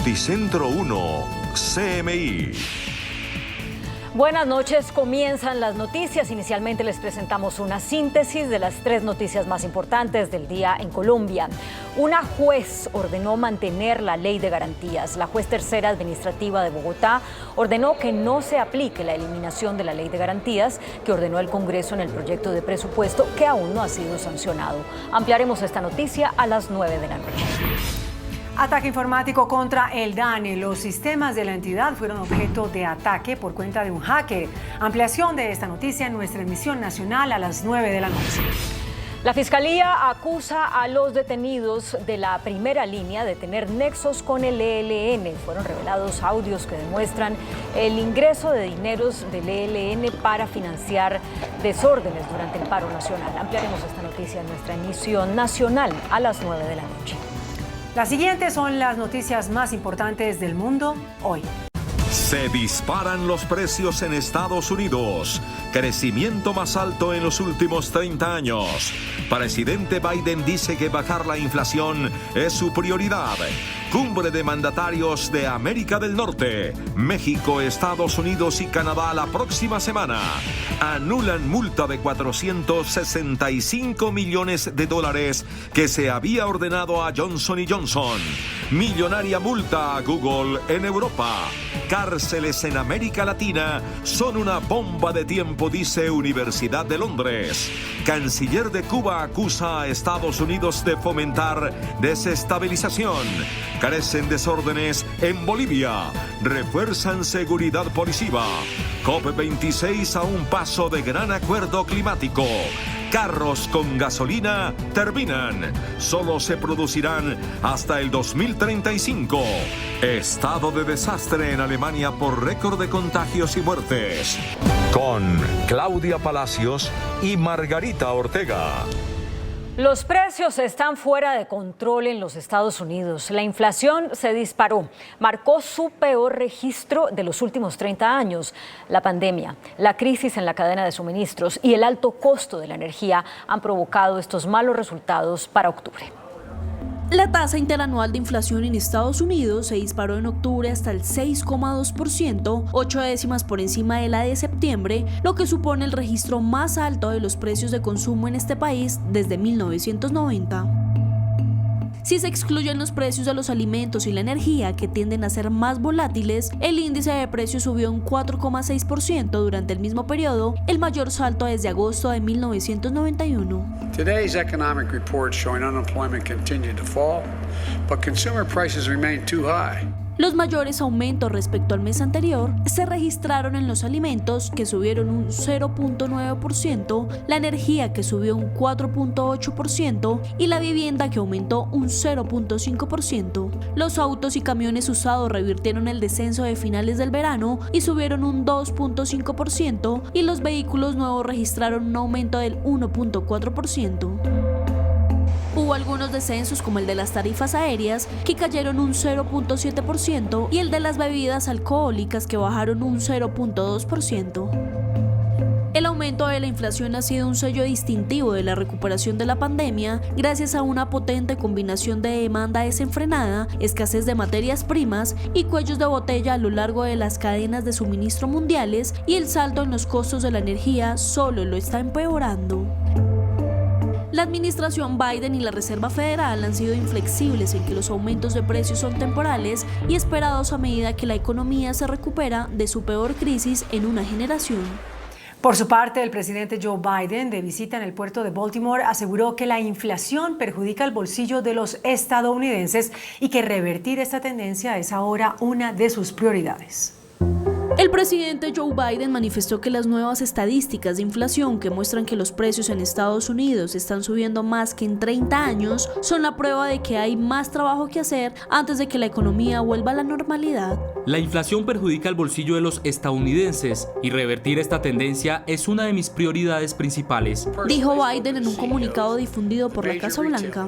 Noticentro 1, CMI. Buenas noches, comienzan las noticias. Inicialmente les presentamos una síntesis de las 3 noticias más importantes del día en Colombia. Una juez ordenó mantener la ley de garantías. La juez tercera administrativa de Bogotá ordenó que no se aplique la eliminación de la ley de garantías que ordenó el Congreso en el proyecto de presupuesto que aún no ha sido sancionado. Ampliaremos esta noticia a las 9 de la noche. Ataque informático contra el DANE. Los sistemas de la entidad fueron objeto de ataque por cuenta de un hacker. Ampliación de esta noticia en nuestra emisión nacional a las 9 de la noche. La Fiscalía acusa a los detenidos de la primera línea de tener nexos con el ELN. Fueron revelados audios que demuestran el ingreso de dineros del ELN para financiar desórdenes durante el paro nacional. Ampliaremos esta noticia en nuestra emisión nacional a las 9 de la noche. Las siguientes son las noticias más importantes del mundo hoy. Se disparan los precios en Estados Unidos. Crecimiento más alto en los últimos 30 años. Presidente Biden dice que bajar la inflación es su prioridad. Cumbre de mandatarios de América del Norte. México, Estados Unidos y Canadá la próxima semana. Anulan multa de $465 millones que se había ordenado a Johnson & Johnson. Millonaria multa a Google en Europa. Cárceles en América Latina son una bomba de tiempo, dice Universidad de Londres. Canciller de Cuba acusa a Estados Unidos de fomentar desestabilización. Crecen desórdenes en Bolivia. Refuerzan seguridad policiva. COP26 a un paso de gran acuerdo climático. Carros con gasolina terminan. Solo se producirán hasta el 2035. Estado de desastre en Alemania por récord de contagios y muertes. Con Claudia Palacios y Margarita Ortega. Los precios están fuera de control en los Estados Unidos. La inflación se disparó, marcó su peor registro de los últimos 30 años. La pandemia, la crisis en la cadena de suministros y el alto costo de la energía han provocado estos malos resultados para octubre. La tasa interanual de inflación en Estados Unidos se disparó en octubre hasta el 6,2%, 8 décimas por encima de la de septiembre, lo que supone el registro más alto de los precios de consumo en este país desde 1990. Si se excluyen los precios de los alimentos y la energía, que tienden a ser más volátiles, el índice de precios subió un 4,6% durante el mismo periodo, el mayor salto desde agosto de 1991. Today's economic reports showing unemployment continued to fall, but consumer prices remain too high. Los mayores aumentos respecto al mes anterior se registraron en los alimentos, que subieron un 0,9%, la energía, que subió un 4,8%, y la vivienda, que aumentó un 0,5%. Los autos y camiones usados revirtieron el descenso de finales del verano y subieron un 2,5%, y los vehículos nuevos registraron un aumento del 1,4%. Hubo algunos descensos, como el de las tarifas aéreas, que cayeron un 0,7%, y el de las bebidas alcohólicas, que bajaron un 0,2%. El aumento de la inflación ha sido un sello distintivo de la recuperación de la pandemia, gracias a una potente combinación de demanda desenfrenada, escasez de materias primas y cuellos de botella a lo largo de las cadenas de suministro mundiales, y el salto en los costos de la energía solo lo está empeorando. La administración Biden y la Reserva Federal han sido inflexibles en que los aumentos de precios son temporales y esperados a medida que la economía se recupera de su peor crisis en una generación. Por su parte, el presidente Joe Biden, de visita en el puerto de Baltimore, aseguró que la inflación perjudica el bolsillo de los estadounidenses y que revertir esta tendencia es ahora una de sus prioridades. El presidente Joe Biden manifestó que las nuevas estadísticas de inflación, que muestran que los precios en Estados Unidos están subiendo más que en 30 años, son la prueba de que hay más trabajo que hacer antes de que la economía vuelva a la normalidad. La inflación perjudica el bolsillo de los estadounidenses y revertir esta tendencia es una de mis prioridades principales, dijo Biden en un comunicado difundido por la Casa Blanca.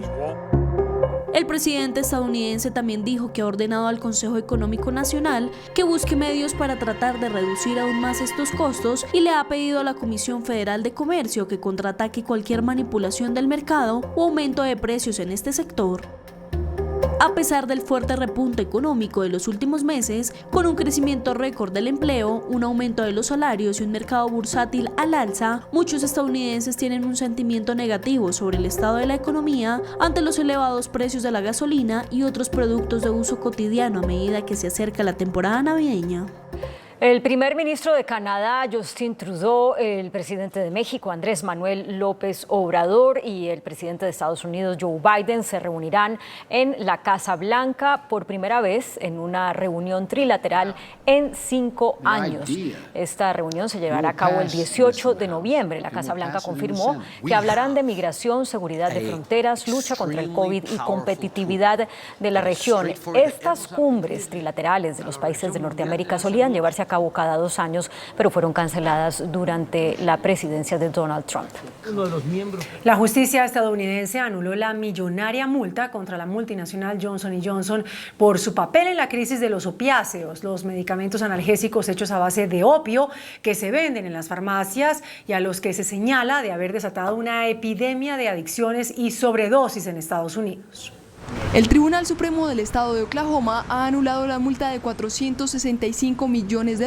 El presidente estadounidense también dijo que ha ordenado al Consejo Económico Nacional que busque medios para tratar de reducir aún más estos costos, y le ha pedido a la Comisión Federal de Comercio que contraataque cualquier manipulación del mercado o aumento de precios en este sector. a pesar del fuerte repunte económico de los últimos meses, con un crecimiento récord del empleo, un aumento de los salarios y un mercado bursátil al alza, muchos estadounidenses tienen un sentimiento negativo sobre el estado de la economía ante los elevados precios de la gasolina y otros productos de uso cotidiano a medida que se acerca la temporada navideña. El primer ministro de Canadá, Justin Trudeau, el presidente de México, Andrés Manuel López Obrador, y el presidente de Estados Unidos, Joe Biden, se reunirán en la Casa Blanca por primera vez en una reunión trilateral en 5 años. Esta reunión se llevará a cabo el 18 de noviembre. La Casa Blanca confirmó que hablarán de migración, seguridad de fronteras, lucha contra el COVID y competitividad de la región. Estas cumbres trilaterales de los países de Norteamérica solían llevarse a cabo cada 2 años, pero fueron canceladas durante la presidencia de Donald Trump. La justicia estadounidense anuló la millonaria multa contra la multinacional Johnson & Johnson por su papel en la crisis de los opiáceos, los medicamentos analgésicos hechos a base de opio que se venden en las farmacias y a los que se señala de haber desatado una epidemia de adicciones y sobredosis en Estados Unidos. El Tribunal Supremo del Estado de Oklahoma ha anulado la multa de $465 millones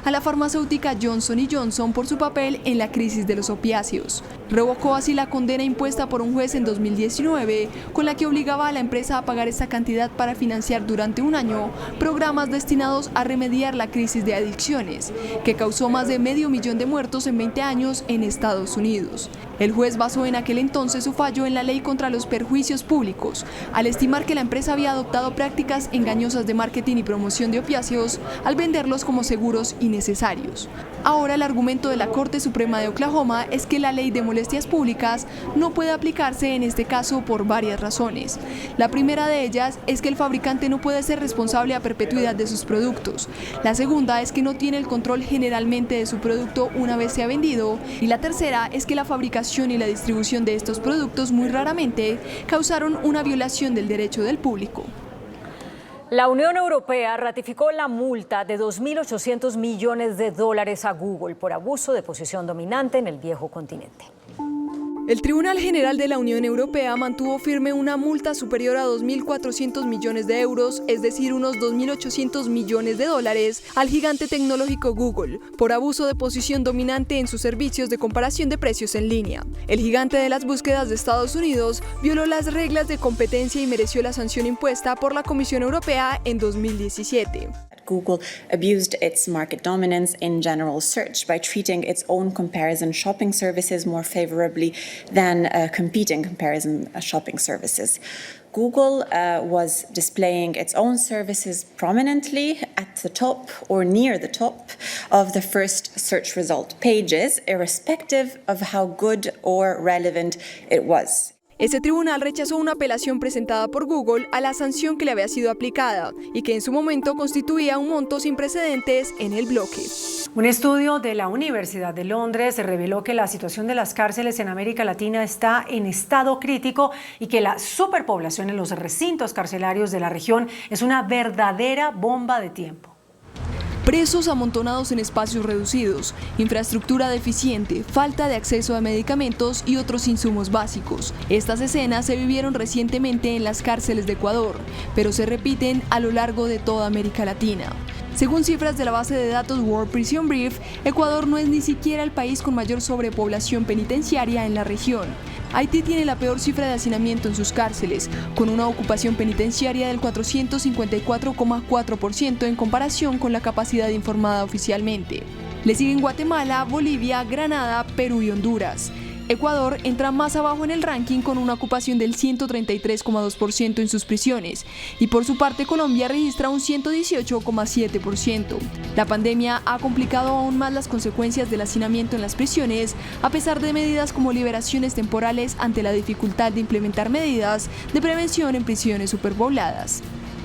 a la farmacéutica Johnson & Johnson por su papel en la crisis de los opiáceos. Revocó así la condena impuesta por un juez en 2019, con la que obligaba a la empresa a pagar esta cantidad para financiar durante un año programas destinados a remediar la crisis de adicciones, que causó más de 500.000 de muertos en 20 años en Estados Unidos. El juez basó en aquel entonces su fallo en la ley contra los perjuicios públicos, al estimar que la empresa había adoptado prácticas engañosas de marketing y promoción de opiáceos al venderlos como seguros innecesarios. Ahora el argumento de la Corte Suprema de Oklahoma es que la ley de molestias públicas no puede aplicarse en este caso por varias razones. La primera de ellas es que el fabricante no puede ser responsable a perpetuidad de sus productos. La segunda es que no tiene el control generalmente de su producto una vez se ha vendido. Y la tercera es que la fabricación y la distribución de estos productos muy raramente causaron una violación del derecho del público. La Unión Europea ratificó la multa de $2.800 millones a Google por abuso de posición dominante en el viejo continente. El Tribunal General de la Unión Europea mantuvo firme una multa superior a 2.400 millones de euros, es decir, unos 2.800 millones de dólares, al gigante tecnológico Google, por abuso de posición dominante en sus servicios de comparación de precios en línea. El gigante de las búsquedas de Estados Unidos violó las reglas de competencia y mereció la sanción impuesta por la Comisión Europea en 2017. Google abused its market dominance in general search by treating its own comparison shopping services more favorably than competing comparison shopping services. Google was displaying its own services prominently at the top or near the top of the first search result pages, irrespective of how good or relevant it was. Este tribunal rechazó una apelación presentada por Google a la sanción que le había sido aplicada y que en su momento constituía un monto sin precedentes en el bloque. Un estudio de la Universidad de Londres reveló que la situación de las cárceles en América Latina está en estado crítico y que la superpoblación en los recintos carcelarios de la región es una verdadera bomba de tiempo. Presos amontonados en espacios reducidos, infraestructura deficiente, falta de acceso a medicamentos y otros insumos básicos. Estas escenas se vivieron recientemente en las cárceles de Ecuador, pero se repiten a lo largo de toda América Latina. Según cifras de la base de datos World Prison Brief, Ecuador no es ni siquiera el país con mayor sobrepoblación penitenciaria en la región. Haití tiene la peor cifra de hacinamiento en sus cárceles, con una ocupación penitenciaria del 454,4% en comparación con la capacidad informada oficialmente. Le siguen Guatemala, Bolivia, Granada, Perú y Honduras. Ecuador entra más abajo en el ranking con una ocupación del 133,2% en sus prisiones y por su parte Colombia registra un 118,7%. La pandemia ha complicado aún más las consecuencias del hacinamiento en las prisiones, a pesar de medidas como liberaciones temporales ante la dificultad de implementar medidas de prevención en prisiones superpobladas.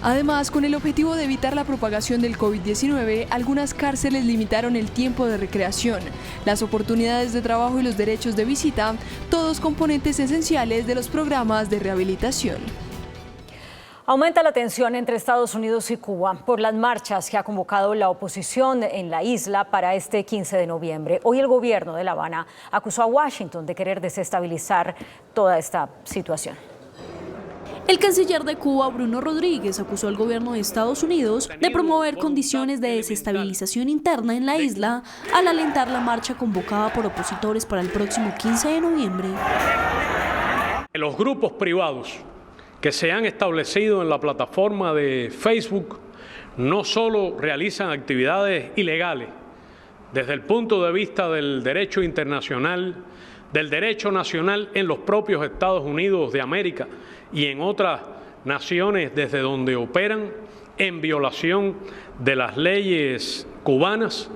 Además, con el objetivo de evitar la propagación del COVID-19, algunas cárceles limitaron el tiempo de recreación, las oportunidades de trabajo y los derechos de visita, todos componentes esenciales de los programas de rehabilitación. Aumenta la tensión entre Estados Unidos y Cuba por las marchas que ha convocado la oposición en la isla para este 15 de noviembre. Hoy el gobierno de La Habana acusó a Washington de querer desestabilizar toda esta situación. El canciller de Cuba, Bruno Rodríguez, acusó al gobierno de Estados Unidos de promover condiciones de desestabilización interna en la isla al alentar la marcha convocada por opositores para el próximo 15 de noviembre. Los grupos privados que se han establecido en la plataforma de Facebook no solo realizan actividades ilegales desde el punto de vista del derecho internacional, del derecho nacional en los propios Estados Unidos de América y en otras naciones desde donde operan en violación de las leyes cubanas.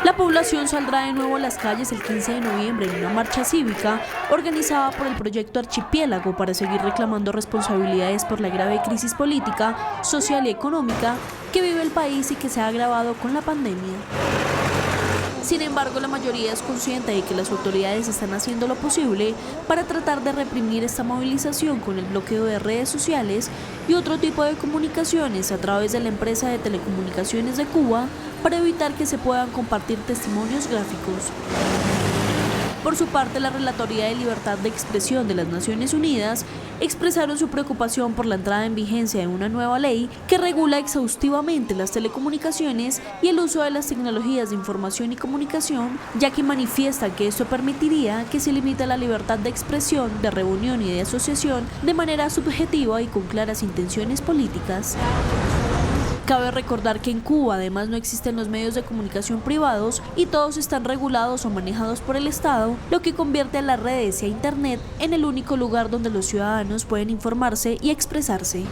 La población saldrá de nuevo a las calles el 15 de noviembre en una marcha cívica organizada por el Proyecto Archipiélago para seguir reclamando responsabilidades por la grave crisis política, social y económica que vive el país y que se ha agravado con la pandemia. Sin embargo, la mayoría es consciente de que las autoridades están haciendo lo posible para tratar de reprimir esta movilización con el bloqueo de redes sociales y otro tipo de comunicaciones a través de la empresa de telecomunicaciones de Cuba para evitar que se puedan compartir testimonios gráficos. Por su parte, la Relatoría de Libertad de Expresión de las Naciones Unidas expresaron su preocupación por la entrada en vigencia de una nueva ley que regula exhaustivamente las telecomunicaciones y el uso de las tecnologías de información y comunicación, ya que manifiesta que esto permitiría que se limite la libertad de expresión, de reunión y de asociación de manera subjetiva y con claras intenciones políticas. Cabe recordar que en Cuba además no existen los medios de comunicación privados y todos están regulados o manejados por el Estado, lo que convierte a las redes y a Internet en el único lugar donde los ciudadanos pueden informarse y expresarse.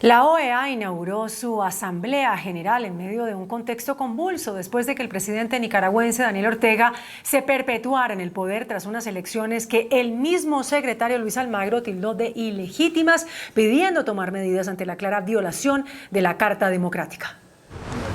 La OEA inauguró su Asamblea General en medio de un contexto convulso después de que el presidente nicaragüense Daniel Ortega se perpetuara en el poder tras unas elecciones que el mismo secretario Luis Almagro tildó de ilegítimas, pidiendo tomar medidas ante la clara violación de la Carta Democrática.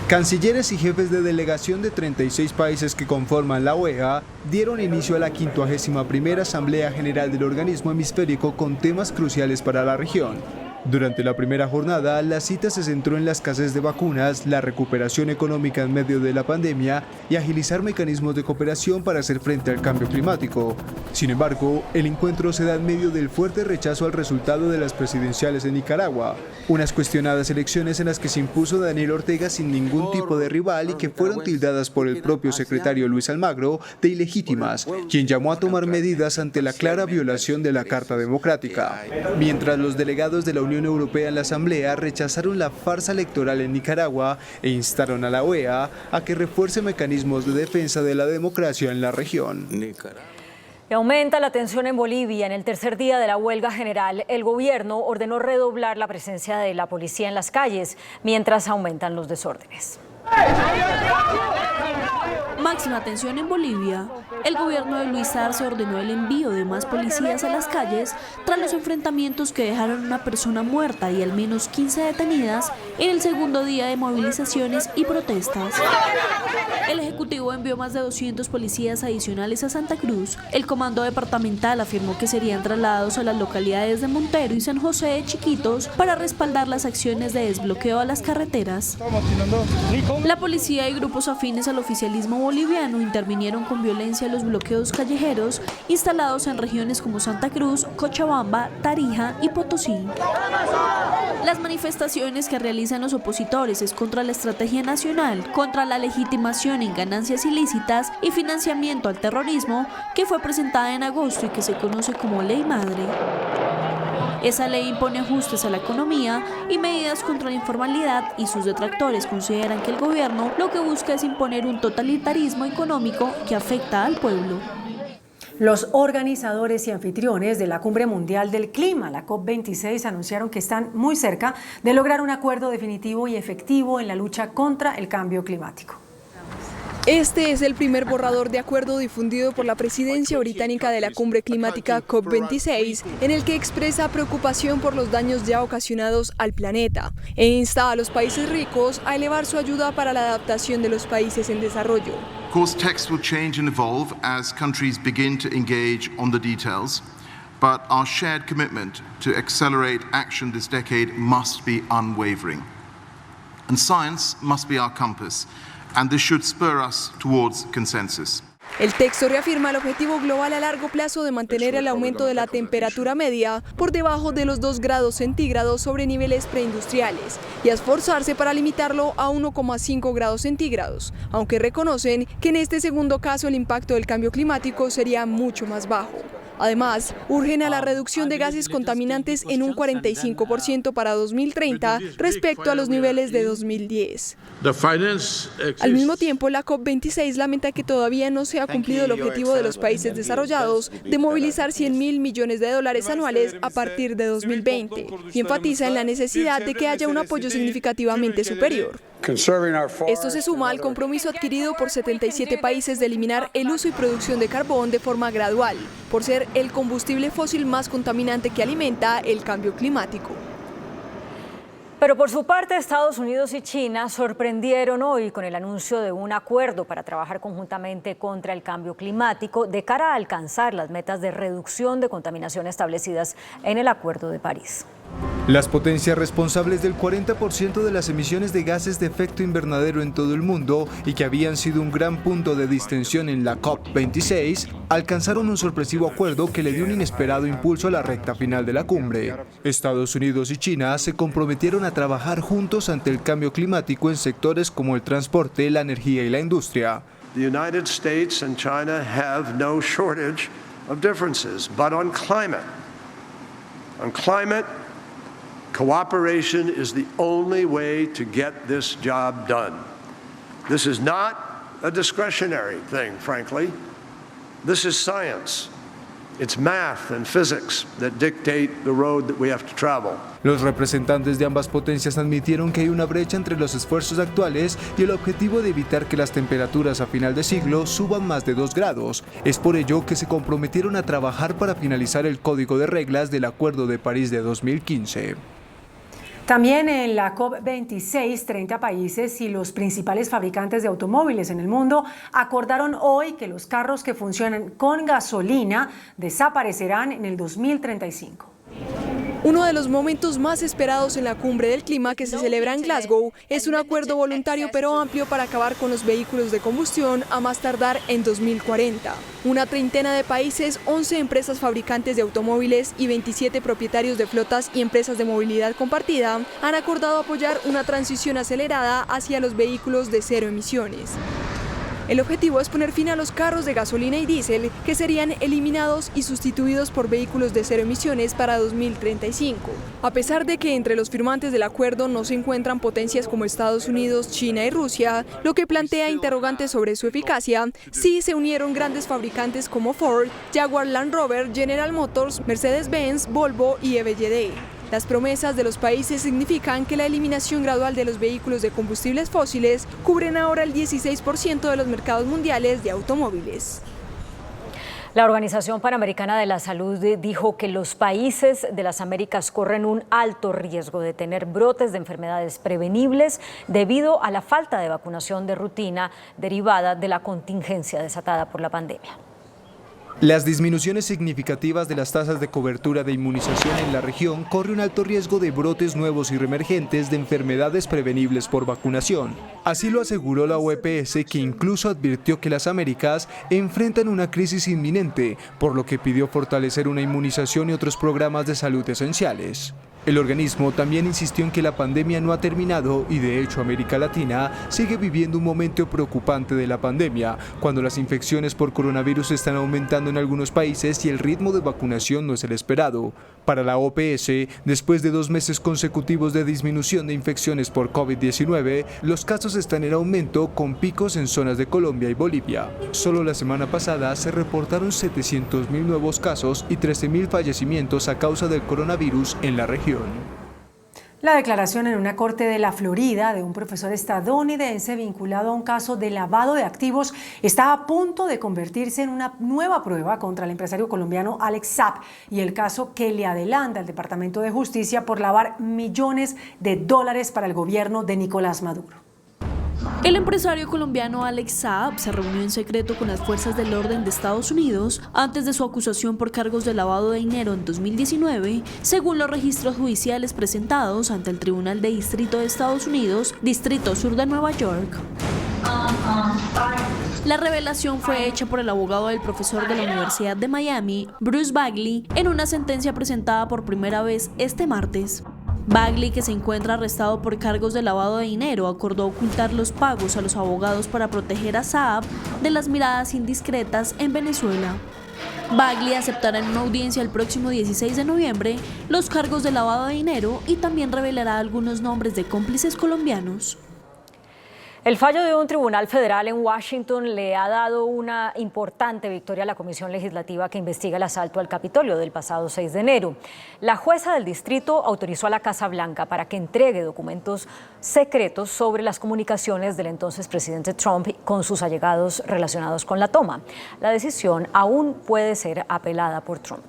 Cancilleres y jefes de delegación de 36 países que conforman la OEA dieron inicio a la 51ª Asamblea General del organismo hemisférico con temas cruciales para la región. Durante la primera jornada, la cita se centró en la escasez de vacunas, la recuperación económica en medio de la pandemia y agilizar mecanismos de cooperación para hacer frente al cambio climático. Sin embargo, el encuentro se da en medio del fuerte rechazo al resultado de las presidenciales en Nicaragua, unas cuestionadas elecciones en las que se impuso Daniel Ortega sin ningún tipo de rival y que fueron tildadas por el propio secretario Luis Almagro de ilegítimas, quien llamó a tomar medidas ante la clara violación de la Carta Democrática. Mientras los delegados de la Unión Europea en la Asamblea rechazaron la farsa electoral en Nicaragua e instaron a la OEA a que refuerce mecanismos de defensa de la democracia en la región. Y aumenta la tensión en Bolivia. En el tercer día de la huelga general, el gobierno ordenó redoblar la presencia de la policía en las calles mientras aumentan los desórdenes. Máxima tensión en Bolivia. El gobierno de Luis Arce ordenó el envío de más policías a las calles tras los enfrentamientos que dejaron una persona muerta y al menos 15 detenidas en el segundo día de movilizaciones y protestas. El Ejecutivo envió más de 200 policías adicionales a Santa Cruz. El comando departamental afirmó que serían trasladados a las localidades de Montero y San José de Chiquitos para respaldar las acciones de desbloqueo a las carreteras. La policía y grupos afines al oficialismo boliviano intervinieron con violencia en los bloqueos callejeros instalados en regiones como Santa Cruz, Cochabamba, Tarija y Potosí. Las manifestaciones que realizan los opositores es contra la estrategia nacional, contra la legitimación en ganancias ilícitas y financiamiento al terrorismo que fue presentada en agosto y que se conoce como Ley Madre. Esa ley impone ajustes a la economía y medidas contra la informalidad y sus detractores consideran que el gobierno lo que busca es imponer un totalitarismo económico que afecta al pueblo. Los organizadores y anfitriones de la Cumbre Mundial del Clima, la COP26, anunciaron que están muy cerca de lograr un acuerdo definitivo y efectivo en la lucha contra el cambio climático. Este es el primer borrador de acuerdo difundido por la presidencia británica de la cumbre climática COP26, en el que expresa preocupación por los daños ya ocasionados al planeta e insta a los países ricos a elevar su ayuda para la adaptación de los países en desarrollo. Of course, text will change and evolve as countries begin to engage on the details, but our shared commitment to accelerate action this decade must be unwavering. And science must be our compass. And this should spur us towards consensus. El texto reafirma el objetivo global a largo plazo de mantener el aumento de la temperatura media por debajo de los 2 grados centígrados sobre niveles preindustriales y a esforzarse para limitarlo a 1,5 grados centígrados, aunque reconocen que en este segundo caso el impacto del cambio climático sería mucho más bajo. Además, urgen a la reducción de gases contaminantes en un 45% para 2030 respecto a los niveles de 2010. Al mismo tiempo, la COP26 lamenta que todavía no se ha cumplido el objetivo de los países desarrollados de movilizar $100.000 millones anuales a partir de 2020 y enfatiza en la necesidad de que haya un apoyo significativamente superior. Esto se suma al compromiso adquirido por 77 países de eliminar el uso y producción de carbón de forma gradual, por ser el combustible fósil más contaminante que alimenta el cambio climático. Pero por su parte, Estados Unidos y China sorprendieron hoy con el anuncio de un acuerdo para trabajar conjuntamente contra el cambio climático de cara a alcanzar las metas de reducción de contaminación establecidas en el Acuerdo de París. Las potencias responsables del 40% de las emisiones de gases de efecto invernadero en todo el mundo y que habían sido un gran punto de distensión en la COP26, alcanzaron un sorpresivo acuerdo que le dio un inesperado impulso a la recta final de la cumbre. Estados Unidos y China se comprometieron a trabajar juntos ante el cambio climático en sectores como el transporte, la energía y la industria. The United States and China have no shortage of differences, but on climate, cooperation is the only way to get this job done. This is not a discretionary thing, frankly. This is science. It's math and physics that dictate the road that we have to travel. Los representantes de ambas potencias admitieron que hay una brecha entre los esfuerzos actuales y el objetivo de evitar que las temperaturas a final de siglo suban más de 2 grados. Es por ello que se comprometieron a trabajar para finalizar el código de reglas del Acuerdo de París de 2015. También en la COP26, 30 países y los principales fabricantes de automóviles en el mundo acordaron hoy que los carros que funcionan con gasolina desaparecerán en el 2035. Uno de los momentos más esperados en la cumbre del clima que se celebra en Glasgow es un acuerdo voluntario pero amplio para acabar con los vehículos de combustión a más tardar en 2040. Una treintena de países, 11 empresas fabricantes de automóviles y 27 propietarios de flotas y empresas de movilidad compartida han acordado apoyar una transición acelerada hacia los vehículos de cero emisiones. El objetivo es poner fin a los carros de gasolina y diésel que serían eliminados y sustituidos por vehículos de cero emisiones para 2035. A pesar de que entre los firmantes del acuerdo no se encuentran potencias como Estados Unidos, China y Rusia, lo que plantea interrogantes sobre su eficacia, sí se unieron grandes fabricantes como Ford, Jaguar Land Rover, General Motors, Mercedes-Benz, Volvo y EVD. Las promesas de los países significan que la eliminación gradual de los vehículos de combustibles fósiles cubren ahora el 16% de los mercados mundiales de automóviles. La Organización Panamericana de la Salud dijo que los países de las Américas corren un alto riesgo de tener brotes de enfermedades prevenibles debido a la falta de vacunación de rutina derivada de la contingencia desatada por la pandemia. Las disminuciones significativas de las tasas de cobertura de inmunización en la región corre un alto riesgo de brotes nuevos y reemergentes de enfermedades prevenibles por vacunación. Así lo aseguró la OPS, que incluso advirtió que las Américas enfrentan una crisis inminente, por lo que pidió fortalecer una inmunización y otros programas de salud esenciales. El organismo también insistió en que la pandemia no ha terminado y de hecho América Latina sigue viviendo un momento preocupante de la pandemia, cuando las infecciones por coronavirus están aumentando en algunos países y el ritmo de vacunación no es el esperado. Para la OPS, después de 2 meses consecutivos de disminución de infecciones por COVID-19, los casos están en aumento con picos en zonas de Colombia y Bolivia. Solo la semana pasada se reportaron 700.000 nuevos casos y 13.000 fallecimientos a causa del coronavirus en la región. La declaración en una corte de la Florida de un profesor estadounidense vinculado a un caso de lavado de activos está a punto de convertirse en una nueva prueba contra el empresario colombiano Alex Saab y el caso que le adelanta al Departamento de Justicia por lavar millones de dólares para el gobierno de Nicolás Maduro. El empresario colombiano Alex Saab se reunió en secreto con las fuerzas del orden de Estados Unidos antes de su acusación por cargos de lavado de dinero en 2019, según los registros judiciales presentados ante el Tribunal de Distrito de Estados Unidos, Distrito Sur de Nueva York. La revelación fue hecha por el abogado del profesor de la Universidad de Miami, Bruce Bagley, en una sentencia presentada por primera vez este martes. Bagley, que se encuentra arrestado por cargos de lavado de dinero, acordó ocultar los pagos a los abogados para proteger a Saab de las miradas indiscretas en Venezuela. Bagley aceptará en una audiencia el próximo 16 de noviembre los cargos de lavado de dinero y también revelará algunos nombres de cómplices colombianos. El fallo de un tribunal federal en Washington le ha dado una importante victoria a la Comisión Legislativa que investiga el asalto al Capitolio del pasado 6 de enero. La jueza del distrito autorizó a la Casa Blanca para que entregue documentos secretos sobre las comunicaciones del entonces presidente Trump con sus allegados relacionados con la toma. La decisión aún puede ser apelada por Trump.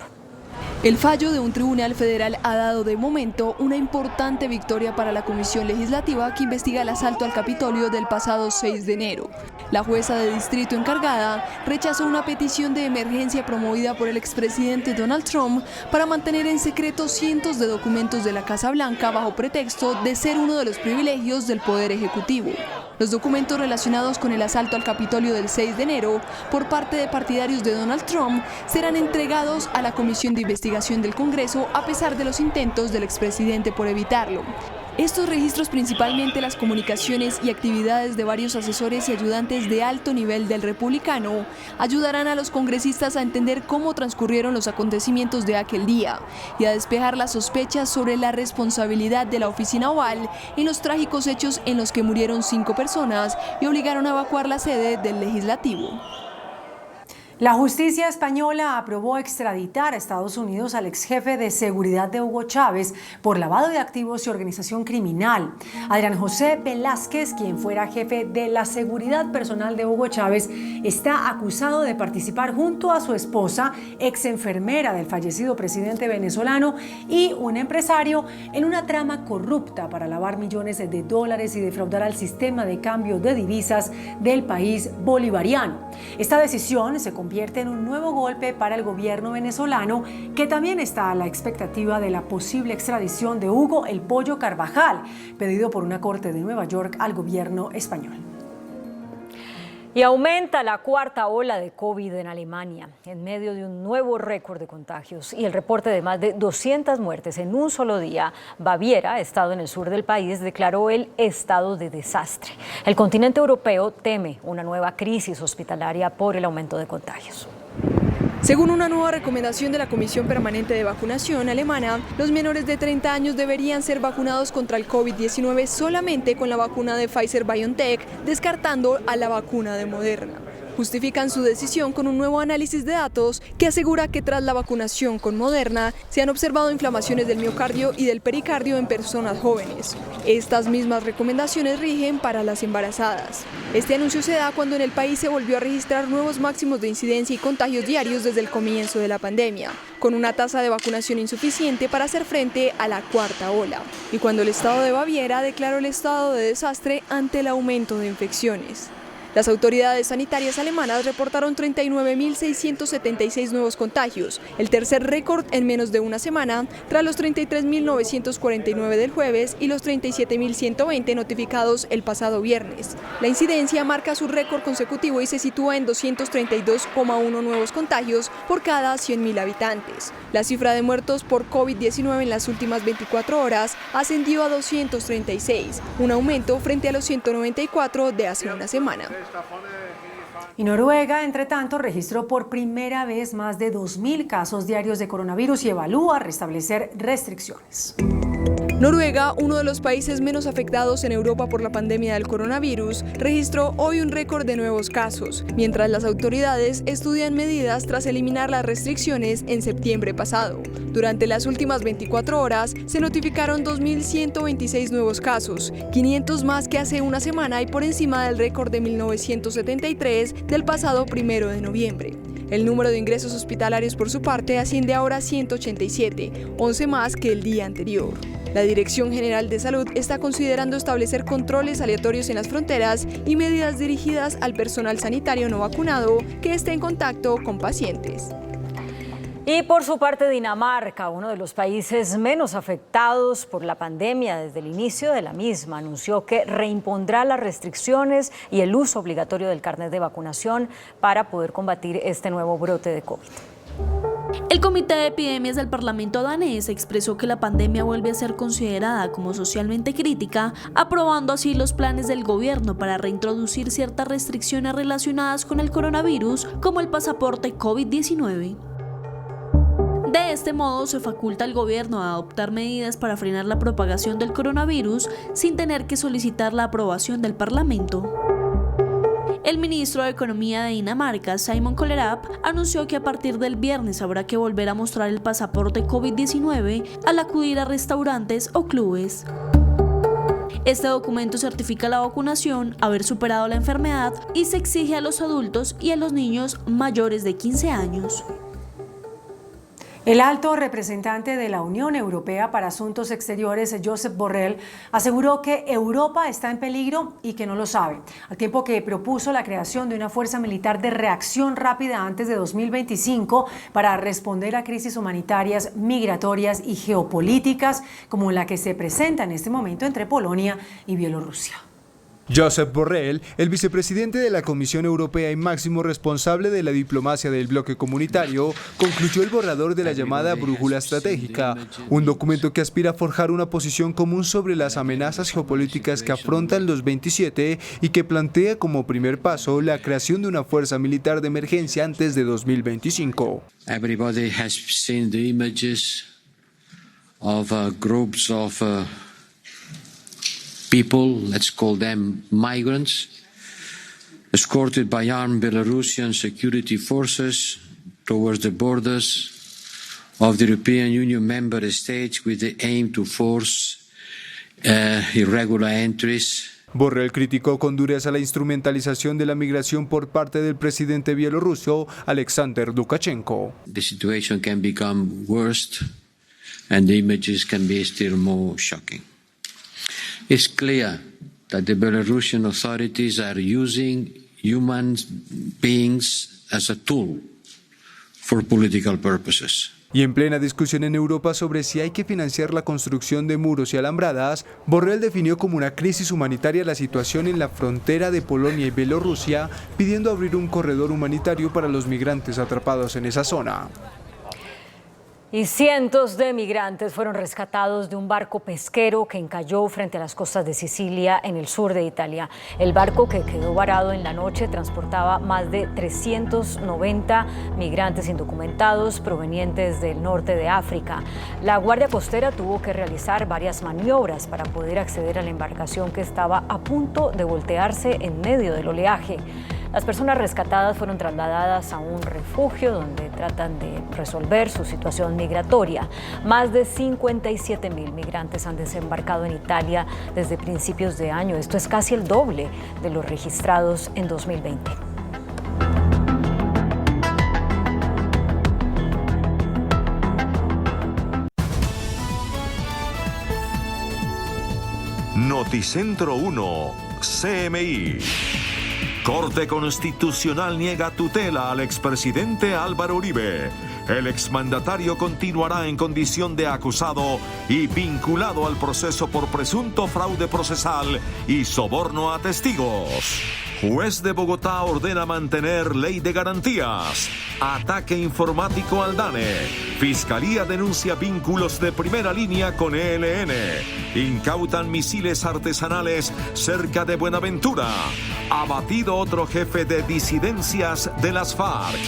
El fallo de un tribunal federal ha dado de momento una importante victoria para la Comisión Legislativa que investiga el asalto al Capitolio del pasado 6 de enero. La jueza de distrito encargada rechazó una petición de emergencia promovida por el expresidente Donald Trump para mantener en secreto cientos de documentos de la Casa Blanca bajo pretexto de ser uno de los privilegios del Poder Ejecutivo. Los documentos relacionados con el asalto al Capitolio del 6 de enero por parte de partidarios de Donald Trump serán entregados a la Comisión de Investigación del Congreso a pesar de los intentos del expresidente por evitarlo. Estos registros, principalmente las comunicaciones y actividades de varios asesores y ayudantes de alto nivel del republicano, ayudarán a los congresistas a entender cómo transcurrieron los acontecimientos de aquel día y a despejar las sospechas sobre la responsabilidad de la Oficina Oval en los trágicos hechos en los que murieron 5 personas y obligaron a evacuar la sede del legislativo. La justicia española aprobó extraditar a Estados Unidos al exjefe de seguridad de Hugo Chávez por lavado de activos y organización criminal. Adrián José Velázquez, quien fuera jefe de la seguridad personal de Hugo Chávez, está acusado de participar junto a su esposa, ex enfermera del fallecido presidente venezolano, y un empresario en una trama corrupta para lavar millones de dólares y defraudar al sistema de cambio de divisas del país bolivariano. Esta decisión se convierte en un nuevo golpe para el gobierno venezolano, que también está a la expectativa de la posible extradición de Hugo El Pollo Carvajal, pedido por una corte de Nueva York al gobierno español. Y aumenta la cuarta ola de COVID en Alemania, en medio de un nuevo récord de contagios y el reporte de más de 200 muertes en un solo día. Baviera, estado en el sur del país, declaró el estado de desastre. El continente europeo teme una nueva crisis hospitalaria por el aumento de contagios. Según una nueva recomendación de la Comisión Permanente de Vacunación alemana, los menores de 30 años deberían ser vacunados contra el COVID-19 solamente con la vacuna de Pfizer-BioNTech, descartando a la vacuna de Moderna. Justifican su decisión con un nuevo análisis de datos que asegura que tras la vacunación con Moderna se han observado inflamaciones del miocardio y del pericardio en personas jóvenes. Estas mismas recomendaciones rigen para las embarazadas. Este anuncio se da cuando en el país se volvió a registrar nuevos máximos de incidencia y contagios diarios desde el comienzo de la pandemia, con una tasa de vacunación insuficiente para hacer frente a la cuarta ola, y cuando el estado de Baviera declaró el estado de desastre ante el aumento de infecciones. Las autoridades sanitarias alemanas reportaron 39.676 nuevos contagios, el tercer récord en menos de una semana, tras los 33.949 del jueves y los 37.120 notificados el pasado viernes. La incidencia marca su récord consecutivo y se sitúa en 232,1 nuevos contagios por cada 100.000 habitantes. La cifra de muertos por COVID-19 en las últimas 24 horas ascendió a 236, un aumento frente a los 194 de hace una semana. Y Noruega, entre tanto, registró por primera vez más de 2.000 casos diarios de coronavirus y evalúa restablecer restricciones. Noruega, uno de los países menos afectados en Europa por la pandemia del coronavirus, registró hoy un récord de nuevos casos, mientras las autoridades estudian medidas tras eliminar las restricciones en septiembre pasado. Durante las últimas 24 horas se notificaron 2.126 nuevos casos, 500 más que hace una semana y por encima del récord de 1973 del pasado 1 de noviembre. El número de ingresos hospitalarios por su parte asciende ahora a 187, 11 más que el día anterior. La Dirección General de Salud está considerando establecer controles aleatorios en las fronteras y medidas dirigidas al personal sanitario no vacunado que esté en contacto con pacientes. Y por su parte, Dinamarca, uno de los países menos afectados por la pandemia desde el inicio de la misma, anunció que reimpondrá las restricciones y el uso obligatorio del carnet de vacunación para poder combatir este nuevo brote de COVID. El Comité de Epidemias del Parlamento danés expresó que la pandemia vuelve a ser considerada como socialmente crítica, aprobando así los planes del gobierno para reintroducir ciertas restricciones relacionadas con el coronavirus, como el pasaporte COVID-19. De este modo, se faculta al gobierno a adoptar medidas para frenar la propagación del coronavirus sin tener que solicitar la aprobación del Parlamento. El ministro de Economía de Dinamarca, Simon Kollerup, anunció que a partir del viernes habrá que volver a mostrar el pasaporte COVID-19 al acudir a restaurantes o clubes. Este documento certifica la vacunación, haber superado la enfermedad y se exige a los adultos y a los niños mayores de 15 años. El alto representante de la Unión Europea para Asuntos Exteriores, Josep Borrell, aseguró que Europa está en peligro y que no lo sabe, al tiempo que propuso la creación de una fuerza militar de reacción rápida antes de 2025 para responder a crisis humanitarias, migratorias y geopolíticas como la que se presenta en este momento entre Polonia y Bielorrusia. Josep Borrell, el vicepresidente de la Comisión Europea y máximo responsable de la diplomacia del bloque comunitario, concluyó el borrador de la llamada Brújula Estratégica, un documento que aspira a forjar una posición común sobre las amenazas geopolíticas que afrontan los 27 y que plantea como primer paso la creación de una fuerza militar de emergencia antes de 2025. Everybody has seen the images of groups of people, let's call them migrants, escorted by armed Belarusian security forces towards the borders of the European Union member states with the aim to force irregular entries. Borrell criticó con dureza la instrumentalización de la migración por parte del presidente bielorruso Alexander Lukashenko. The situation can become worse and the images can be still more shocking. It's clear that the Belarusian authorities are using human beings as a tool for political purposes. Y en plena discusión en Europa sobre si hay que financiar la construcción de muros y alambradas, Borrell definió como una crisis humanitaria la situación en la frontera de Polonia y Bielorrusia, pidiendo abrir un corredor humanitario para los migrantes atrapados en esa zona. Y cientos de migrantes fueron rescatados de un barco pesquero que encalló frente a las costas de Sicilia, en el sur de Italia. El barco, que quedó varado en la noche, transportaba más de 390 migrantes indocumentados provenientes del norte de África. La Guardia Costera tuvo que realizar varias maniobras para poder acceder a la embarcación, que estaba a punto de voltearse en medio del oleaje. Las personas rescatadas fueron trasladadas a un refugio donde tratan de resolver su situación migratoria. Más de 57.000 migrantes han desembarcado en Italia desde principios de año. Esto es casi el doble de los registrados en 2020. Noticentro 1, CMI. Corte Constitucional niega tutela al expresidente Álvaro Uribe. El exmandatario continuará en condición de acusado y vinculado al proceso por presunto fraude procesal y soborno a testigos. Juez de Bogotá ordena mantener ley de garantías. Ataque informático al DANE. Fiscalía denuncia vínculos de primera línea con ELN. Incautan misiles artesanales cerca de Buenaventura. Abatido otro jefe de disidencias de las FARC.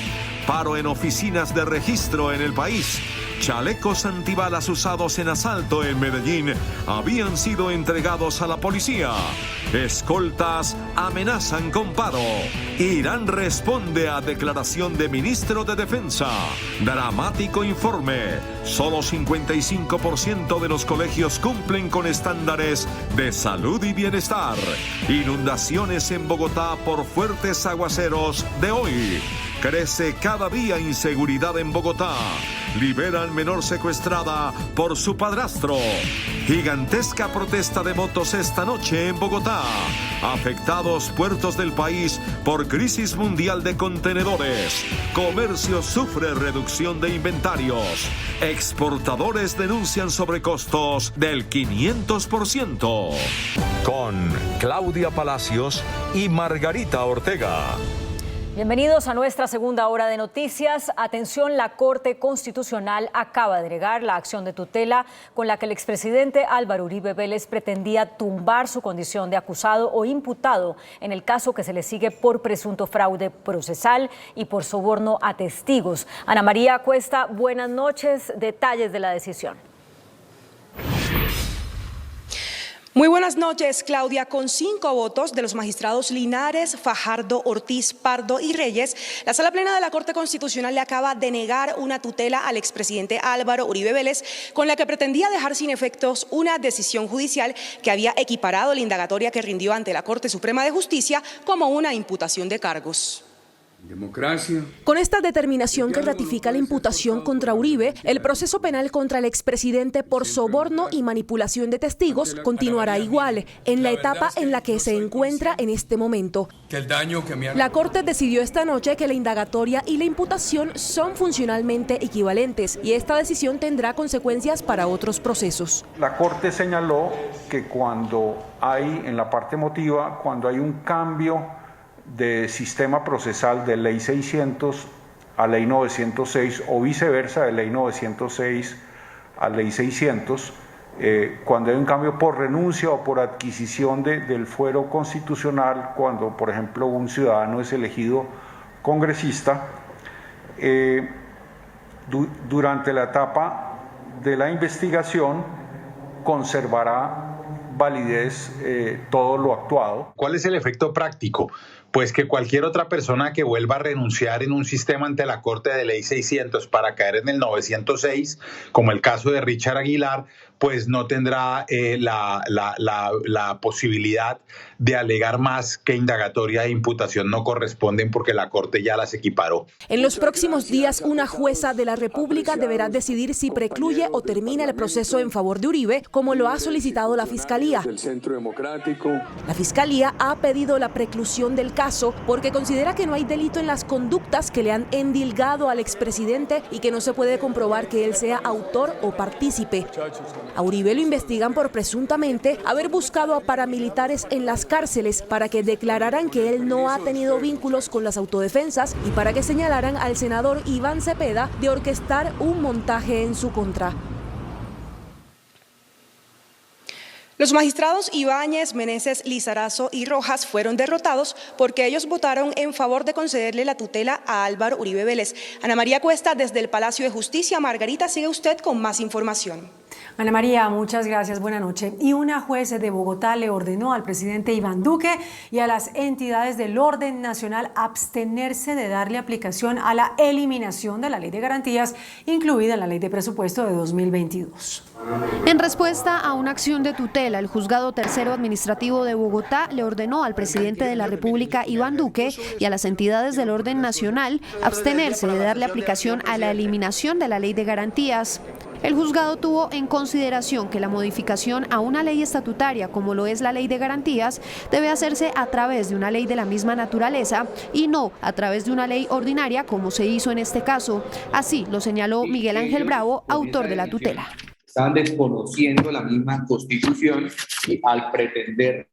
Paro en oficinas de registro en el país. Chalecos antibalas usados en asalto en Medellín habían sido entregados a la policía. Escoltas amenazan con paro. Irán responde a declaración de ministro de Defensa. Dramático informe. Solo 55% de los colegios cumplen con estándares de salud y bienestar. Inundaciones en Bogotá por fuertes aguaceros de hoy. Crece cada día inseguridad en Bogotá. Liberan menor secuestrada por su padrastro. Gigantesca protesta de motos esta noche en Bogotá. Afectados puertos del país por crisis mundial de contenedores. Comercio sufre reducción de inventarios. Exportadores denuncian sobrecostos del 500%. Con Claudia Palacios y Margarita Ortega. Bienvenidos a nuestra segunda hora de noticias. Atención, la Corte Constitucional acaba de negar la acción de tutela con la que el expresidente Álvaro Uribe Vélez pretendía tumbar su condición de acusado o imputado en el caso que se le sigue por presunto fraude procesal y por soborno a testigos. Ana María Cuesta, buenas noches. Detalles de la decisión. Muy buenas noches, Claudia. Con 5 votos de los magistrados Linares, Fajardo, Ortiz, Pardo y Reyes, la Sala Plena de la Corte Constitucional le acaba de negar una tutela al expresidente Álvaro Uribe Vélez, con la que pretendía dejar sin efectos una decisión judicial que había equiparado la indagatoria que rindió ante la Corte Suprema de Justicia como una imputación de cargos. Democracia. Con esta determinación que ratifica la imputación contra Uribe, el proceso penal contra el expresidente por soborno y manipulación de testigos continuará igual, en la etapa en la que se encuentra en este momento. La Corte decidió esta noche que la indagatoria y la imputación son funcionalmente equivalentes y esta decisión tendrá consecuencias para otros procesos. La Corte señaló que cuando hay, en la parte motiva, cuando hay un cambio de sistema procesal de ley 600 a ley 906 o viceversa de ley 906 a ley 600, cuando hay un cambio por renuncia o por adquisición del fuero constitucional, cuando por ejemplo un ciudadano es elegido congresista, durante la etapa de la investigación conservará validez todo lo actuado. ¿Cuál es el efecto práctico? Pues que cualquier otra persona que vuelva a renunciar en un sistema ante la Corte de Ley 600 para caer en el 906, como el caso de Richard Aguilar, pues no tendrá la posibilidad de alegar más que indagatoria e imputación no corresponden porque la Corte ya las equiparó. En los próximos días, una jueza de la República deberá decidir si precluye o termina el proceso en favor de Uribe, como lo ha solicitado la Fiscalía. La Fiscalía ha pedido la preclusión del caso porque considera que no hay delito en las conductas que le han endilgado al expresidente y que no se puede comprobar que él sea autor o partícipe. A Uribe lo investigan por presuntamente haber buscado a paramilitares en las cárceles para que declararan que él no ha tenido vínculos con las autodefensas y para que señalaran al senador Iván Cepeda de orquestar un montaje en su contra. Los magistrados Ibáñez, Meneses, Lizarazo y Rojas fueron derrotados porque ellos votaron en favor de concederle la tutela a Álvaro Uribe Vélez. Ana María Cuesta, desde el Palacio de Justicia. Margarita, sigue usted con más información. Ana María, muchas gracias, buena noche. Y una juez de Bogotá le ordenó al presidente Iván Duque y a las entidades del orden nacional abstenerse de darle aplicación a la eliminación de la ley de garantías incluida en la ley de presupuesto de 2022. En respuesta a una acción de tutela, el Juzgado Tercero Administrativo de Bogotá le ordenó al presidente de la República, Iván Duque, y a las entidades del orden nacional abstenerse de darle aplicación a la eliminación de la ley de garantías. El juzgado tuvo en consideración que la modificación a una ley estatutaria, como lo es la ley de garantías, debe hacerse a través de una ley de la misma naturaleza y no a través de una ley ordinaria, como se hizo en este caso. Así lo señaló Miguel Ángel Bravo, autor de la tutela. Estaban desconociendo la misma Constitución y al pretender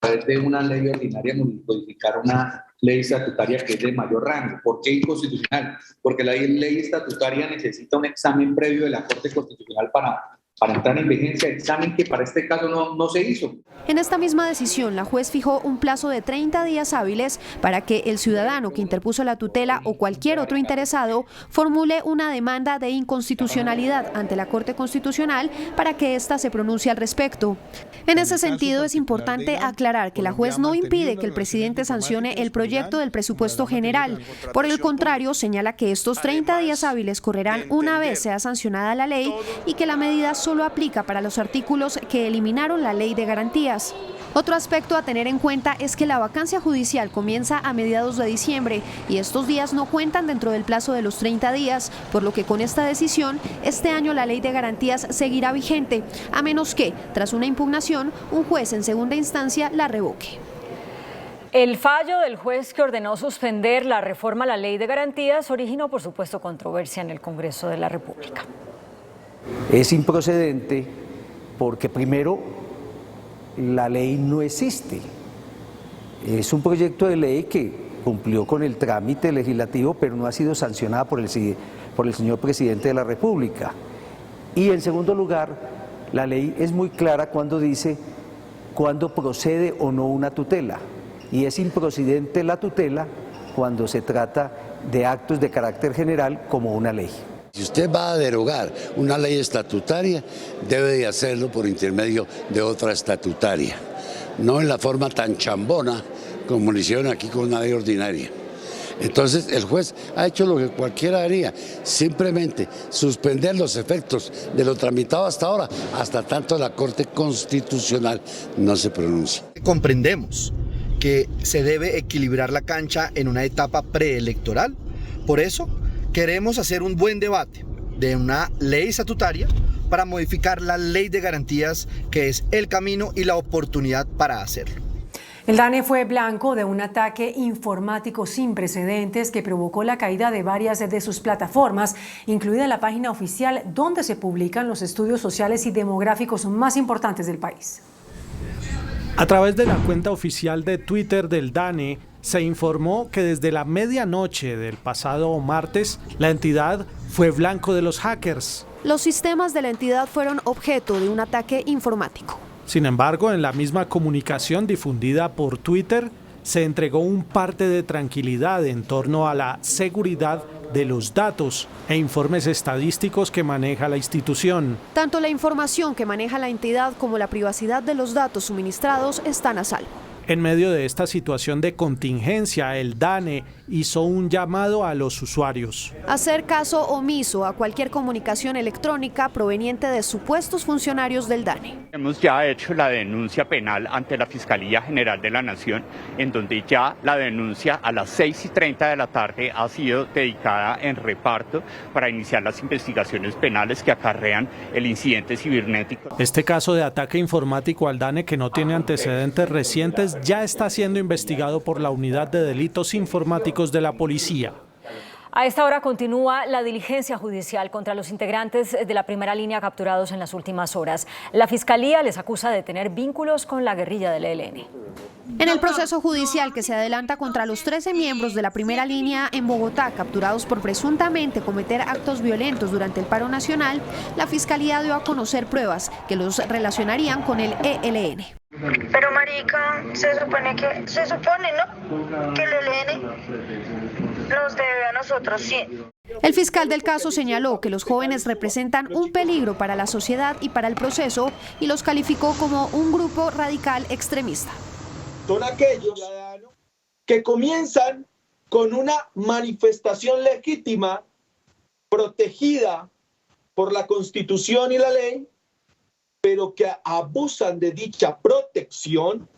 a través de una ley ordinaria modificar una ley estatutaria que es de mayor rango. ¿Por qué inconstitucional? Porque la ley estatutaria necesita un examen previo de la Corte Constitucional para entrar en vigencia, examen que para este caso no se hizo. En esta misma decisión, la juez fijó un plazo de 30 días hábiles para que el ciudadano que interpuso la tutela o cualquier otro interesado formule una demanda de inconstitucionalidad ante la Corte Constitucional para que ésta se pronuncie al respecto. En ese sentido, es importante aclarar que la juez no impide que el presidente sancione el proyecto del presupuesto general. Por el contrario, señala que estos 30 días hábiles correrán una vez sea sancionada la ley y que la medida solo aplica para los artículos que eliminaron la ley de garantías. Otro aspecto a tener en cuenta es que la vacancia judicial comienza a mediados de diciembre y estos días no cuentan dentro del plazo de los 30 días, por lo que con esta decisión, este año la ley de garantías seguirá vigente, a menos que, tras una impugnación, un juez en segunda instancia la revoque. El fallo del juez que ordenó suspender la reforma a la Ley de Garantías originó, por supuesto, controversia en el Congreso de la República. Es improcedente porque, primero, la ley no existe. Es un proyecto de ley que cumplió con el trámite legislativo, pero no ha sido sancionada por el señor presidente de la República. Y, en segundo lugar, la ley es muy clara cuando dice cuándo procede o no una tutela. Y es improcedente la tutela cuando se trata de actos de carácter general como una ley. Si usted va a derogar una ley estatutaria, debe de hacerlo por intermedio de otra estatutaria, no en la forma tan chambona como lo hicieron aquí con una ley ordinaria. Entonces el juez ha hecho lo que cualquiera haría, simplemente suspender los efectos de lo tramitado hasta ahora, hasta tanto la Corte Constitucional no se pronuncie. Comprendemos que se debe equilibrar la cancha en una etapa preelectoral, por eso queremos hacer un buen debate de una ley estatutaria para modificar la Ley de Garantías, que es el camino y la oportunidad para hacerlo. El DANE fue blanco de un ataque informático sin precedentes que provocó la caída de varias de sus plataformas, incluida la página oficial donde se publican los estudios sociales y demográficos más importantes del país. A través de la cuenta oficial de Twitter del DANE, se informó que desde la medianoche del pasado martes, la entidad fue blanco de los hackers. Los sistemas de la entidad fueron objeto de un ataque informático. Sin embargo, en la misma comunicación difundida por Twitter, se entregó un parte de tranquilidad en torno a la seguridad de los datos e informes estadísticos que maneja la institución. Tanto la información que maneja la entidad como la privacidad de los datos suministrados están a salvo. En medio de esta situación de contingencia, el DANE hizo un llamado a los usuarios. Hacer caso omiso a cualquier comunicación electrónica proveniente de supuestos funcionarios del DANE. Hemos ya hecho la denuncia penal ante la Fiscalía General de la Nación, en donde ya la denuncia a las 6:30 de la tarde ha sido dedicada en reparto para iniciar las investigaciones penales que acarrean el incidente cibernético. Este caso de ataque informático al DANE, que no tiene antecedentes recientes, ya está siendo investigado por la Unidad de Delitos Informáticos de la Policía. A esta hora continúa la diligencia judicial contra los integrantes de la primera línea capturados en las últimas horas. La Fiscalía les acusa de tener vínculos con la guerrilla del ELN. En el proceso judicial que se adelanta contra los 13 miembros de la primera línea en Bogotá, capturados por presuntamente cometer actos violentos durante el paro nacional, la Fiscalía dio a conocer pruebas que los relacionarían con el ELN. Pero marica, se supone, ¿no? Que el ELN nos debe a nosotros 100. El fiscal del caso señaló que los jóvenes representan un peligro para la sociedad y para el proceso y los calificó como un grupo radical extremista. Son aquellos que comienzan con una manifestación legítima, protegida por la Constitución y la ley, pero que abusan de dicha protección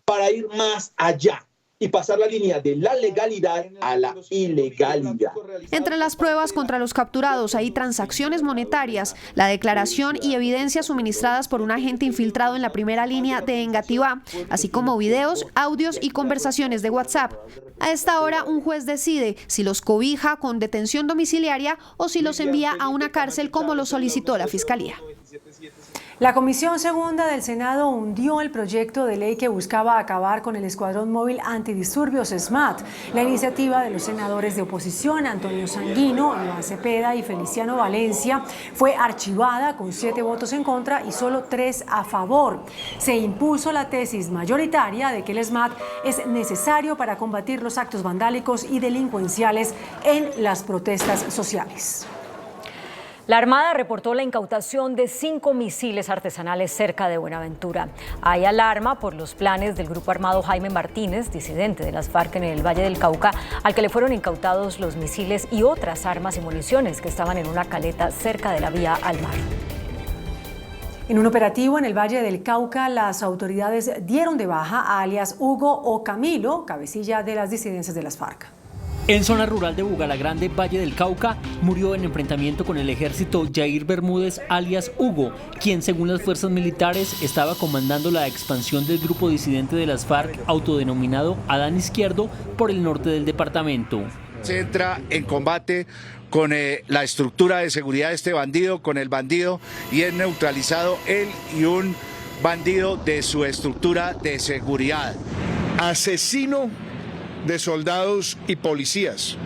para ir más allá y pasar la línea de la legalidad a la ilegalidad. Entre las pruebas contra los capturados hay transacciones monetarias, la declaración y evidencias suministradas por un agente infiltrado en la primera línea de Engativá, así como videos, audios y conversaciones de WhatsApp. A esta hora, un juez decide si los cobija con detención domiciliaria o si los envía a una cárcel como lo solicitó la Fiscalía. La Comisión Segunda del Senado hundió el proyecto de ley que buscaba acabar con el Escuadrón Móvil Antidisturbios SMAT. La iniciativa de los senadores de oposición, Antonio Sanguino, Iván Cepeda y Feliciano Valencia, fue archivada con 7 votos en contra y solo 3 a favor. Se impuso la tesis mayoritaria de que el SMAT es necesario para combatir los actos vandálicos y delincuenciales en las protestas sociales. La Armada reportó la incautación de 5 misiles artesanales cerca de Buenaventura. Hay alarma por los planes del grupo armado Jaime Martínez, disidente de las FARC en el Valle del Cauca, al que le fueron incautados los misiles y otras armas y municiones que estaban en una caleta cerca de la vía al mar. En un operativo en el Valle del Cauca, las autoridades dieron de baja a alias Hugo o Camilo, cabecilla de las disidencias de las FARC. En zona rural de Bugalagrande, Valle del Cauca, murió en enfrentamiento con el ejército Jair Bermúdez, alias Hugo, quien según las fuerzas militares estaba comandando la expansión del grupo disidente de las FARC, autodenominado Adán Izquierdo, por el norte del departamento. Se entra en combate con la estructura de seguridad de este bandido, con el bandido, y es neutralizado él y un bandido de su estructura de seguridad. Asesino de soldados y policías,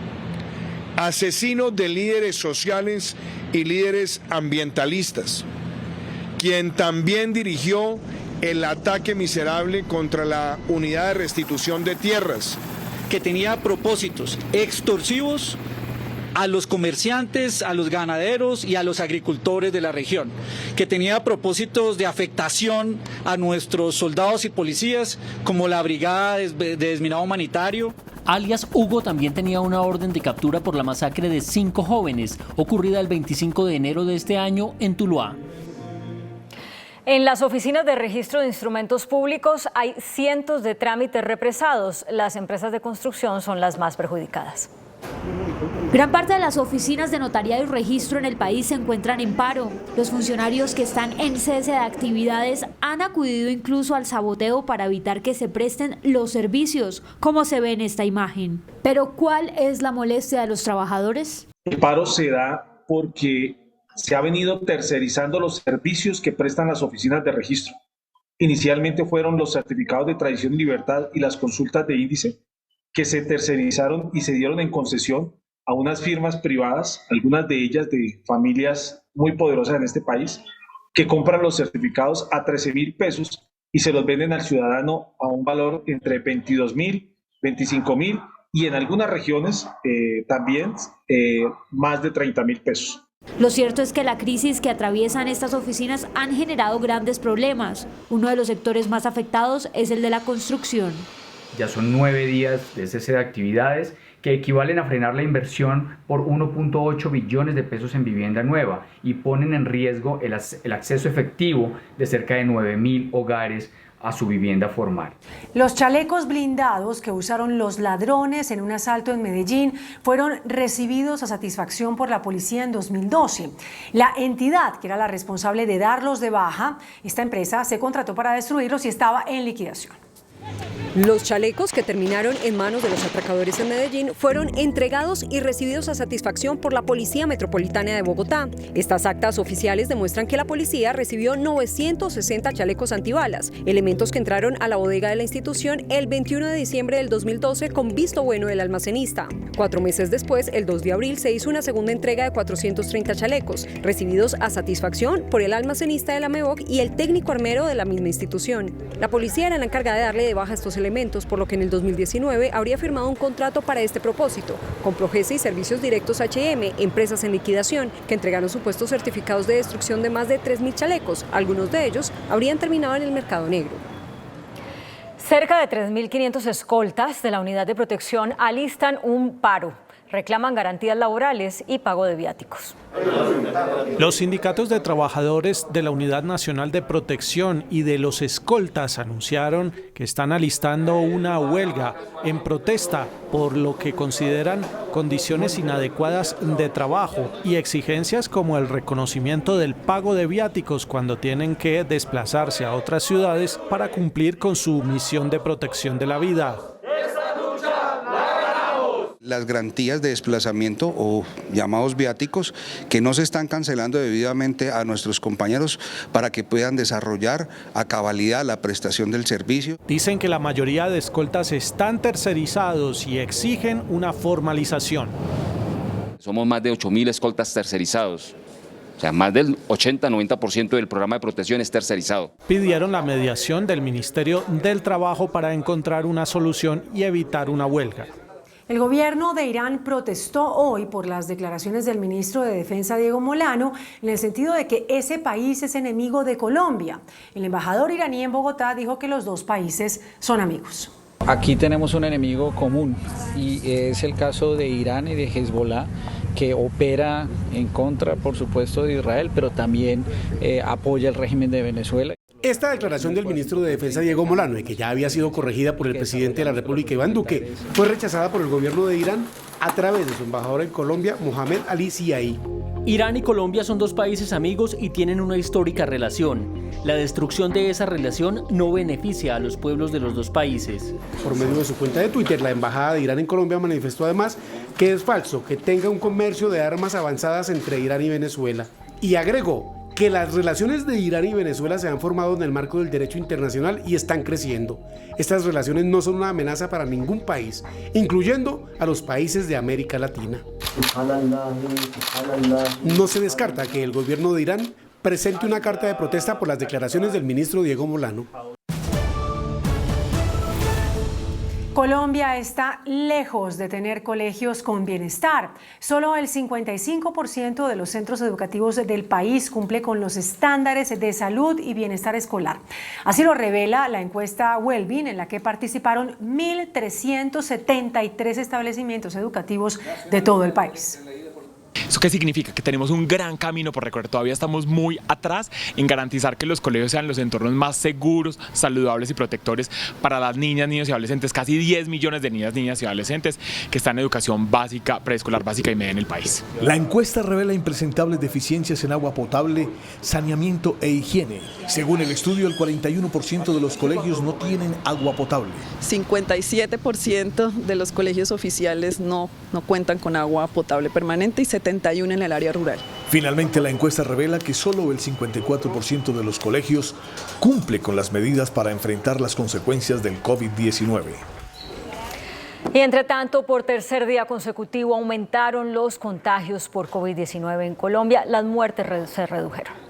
asesino de líderes sociales y líderes ambientalistas, quien también dirigió el ataque miserable contra la unidad de restitución de tierras, que tenía propósitos extorsivos a los comerciantes, a los ganaderos y a los agricultores de la región, que tenía propósitos de afectación a nuestros soldados y policías, como la Brigada de Desminado Humanitario. Alias Hugo también tenía una orden de captura por la masacre de 5 jóvenes, ocurrida el 25 de enero de este año en Tuluá. En las oficinas de registro de instrumentos públicos hay cientos de trámites represados. Las empresas de construcción son las más perjudicadas. Gran parte de las oficinas de notariado y registro en el país se encuentran en paro. Los funcionarios que están en cese de actividades han acudido incluso al saboteo para evitar que se presten los servicios, como se ve en esta imagen. Pero ¿cuál es la molestia de los trabajadores? El paro se da porque se ha venido tercerizando los servicios que prestan las oficinas de registro. Inicialmente fueron los certificados de tradición y libertad y las consultas de índice, que se tercerizaron y se dieron en concesión a unas firmas privadas, algunas de ellas de familias muy poderosas en este país, que compran los certificados a 13.000 pesos y se los venden al ciudadano a un valor entre 22.000, 25.000 y en algunas regiones también más de 30.000 pesos. Lo cierto es que la crisis que atraviesan estas oficinas han generado grandes problemas. Uno de los sectores más afectados es el de la construcción. Ya son 9 días de cese de actividades que equivalen a frenar la inversión por 1.8 billones de pesos en vivienda nueva y ponen en riesgo el acceso efectivo de cerca de 9.000 hogares a su vivienda formal. Los chalecos blindados que usaron los ladrones en un asalto en Medellín fueron recibidos a satisfacción por la policía en 2012. La entidad que era la responsable de darlos de baja, esta empresa se contrató para destruirlos y estaba en liquidación. Los chalecos que terminaron en manos de los atracadores en Medellín fueron entregados y recibidos a satisfacción por la Policía Metropolitana de Bogotá. Estas actas oficiales demuestran que la policía recibió 960 chalecos antibalas, elementos que entraron a la bodega de la institución el 21 de diciembre del 2012 con visto bueno del almacenista. 4 meses después, el 2 de abril, se hizo una segunda entrega de 430 chalecos, recibidos a satisfacción por el almacenista de la MEVOC y el técnico armero de la misma institución. La policía era la encargada de darle de baja estos elementos, por lo que en el 2019 habría firmado un contrato para este propósito, con Progesa y Servicios Directos H&M, empresas en liquidación, que entregaron supuestos certificados de destrucción de más de 3.000 chalecos. Algunos de ellos habrían terminado en el mercado negro. Cerca de 3.500 escoltas de la Unidad de Protección alistan un paro. Reclaman garantías laborales y pago de viáticos. Los sindicatos de trabajadores de la Unidad Nacional de Protección y de los escoltas anunciaron que están alistando una huelga en protesta por lo que consideran condiciones inadecuadas de trabajo y exigencias como el reconocimiento del pago de viáticos cuando tienen que desplazarse a otras ciudades para cumplir con su misión de protección de la vida. Las garantías de desplazamiento o llamados viáticos que no se están cancelando debidamente a nuestros compañeros para que puedan desarrollar a cabalidad la prestación del servicio. Dicen que la mayoría de escoltas están tercerizados y exigen una formalización. Somos más de 8.000 escoltas tercerizados. O sea, más del 80-90% del programa de protección es tercerizado. Pidieron la mediación del Ministerio del Trabajo para encontrar una solución y evitar una huelga. El gobierno de Irán protestó hoy por las declaraciones del ministro de Defensa Diego Molano en el sentido de que ese país es enemigo de Colombia. El embajador iraní en Bogotá dijo que los dos países son amigos. Aquí tenemos un enemigo común y es el caso de Irán y de Hezbollah, que opera en contra, por supuesto, de Israel, pero también apoya el régimen de Venezuela. Esta declaración del ministro de Defensa Diego Molano, que ya había sido corregida por el presidente de la República Iván Duque, fue rechazada por el gobierno de Irán a través de su embajador en Colombia, Mohamed Ali Ziai. Irán y Colombia son dos países amigos y tienen una histórica relación. La destrucción de esa relación no beneficia a los pueblos de los dos países. Por medio de su cuenta de Twitter, la embajada de Irán en Colombia manifestó además que es falso que tenga un comercio de armas avanzadas entre Irán y Venezuela. Y agregó que las relaciones de Irán y Venezuela se han formado en el marco del derecho internacional y están creciendo. Estas relaciones no son una amenaza para ningún país, incluyendo a los países de América Latina. No se descarta que el gobierno de Irán presente una carta de protesta por las declaraciones del ministro Diego Molano. Colombia está lejos de tener colegios con bienestar. Solo el 55% de los centros educativos del país cumple con los estándares de salud y bienestar escolar. Así lo revela la encuesta Wellbeing, en la que participaron 1.373 establecimientos educativos de todo el país. ¿Eso qué significa? Que tenemos un gran camino por recorrer. Todavía estamos muy atrás en garantizar que los colegios sean los entornos más seguros, saludables y protectores para las niñas, niños y adolescentes. Casi 10 millones de niñas y adolescentes que están en educación básica, preescolar básica y media en el país. La encuesta revela impresentables deficiencias en agua potable, saneamiento e higiene. Según el estudio, el 41% de los colegios no tienen agua potable. 57% de los colegios oficiales no cuentan con agua potable permanente y 71% en el área rural. Finalmente, la encuesta revela que solo el 54% de los colegios cumple con las medidas para enfrentar las consecuencias del COVID-19. Y entre tanto, por tercer día consecutivo aumentaron los contagios por COVID-19 en Colombia. Las muertes se redujeron.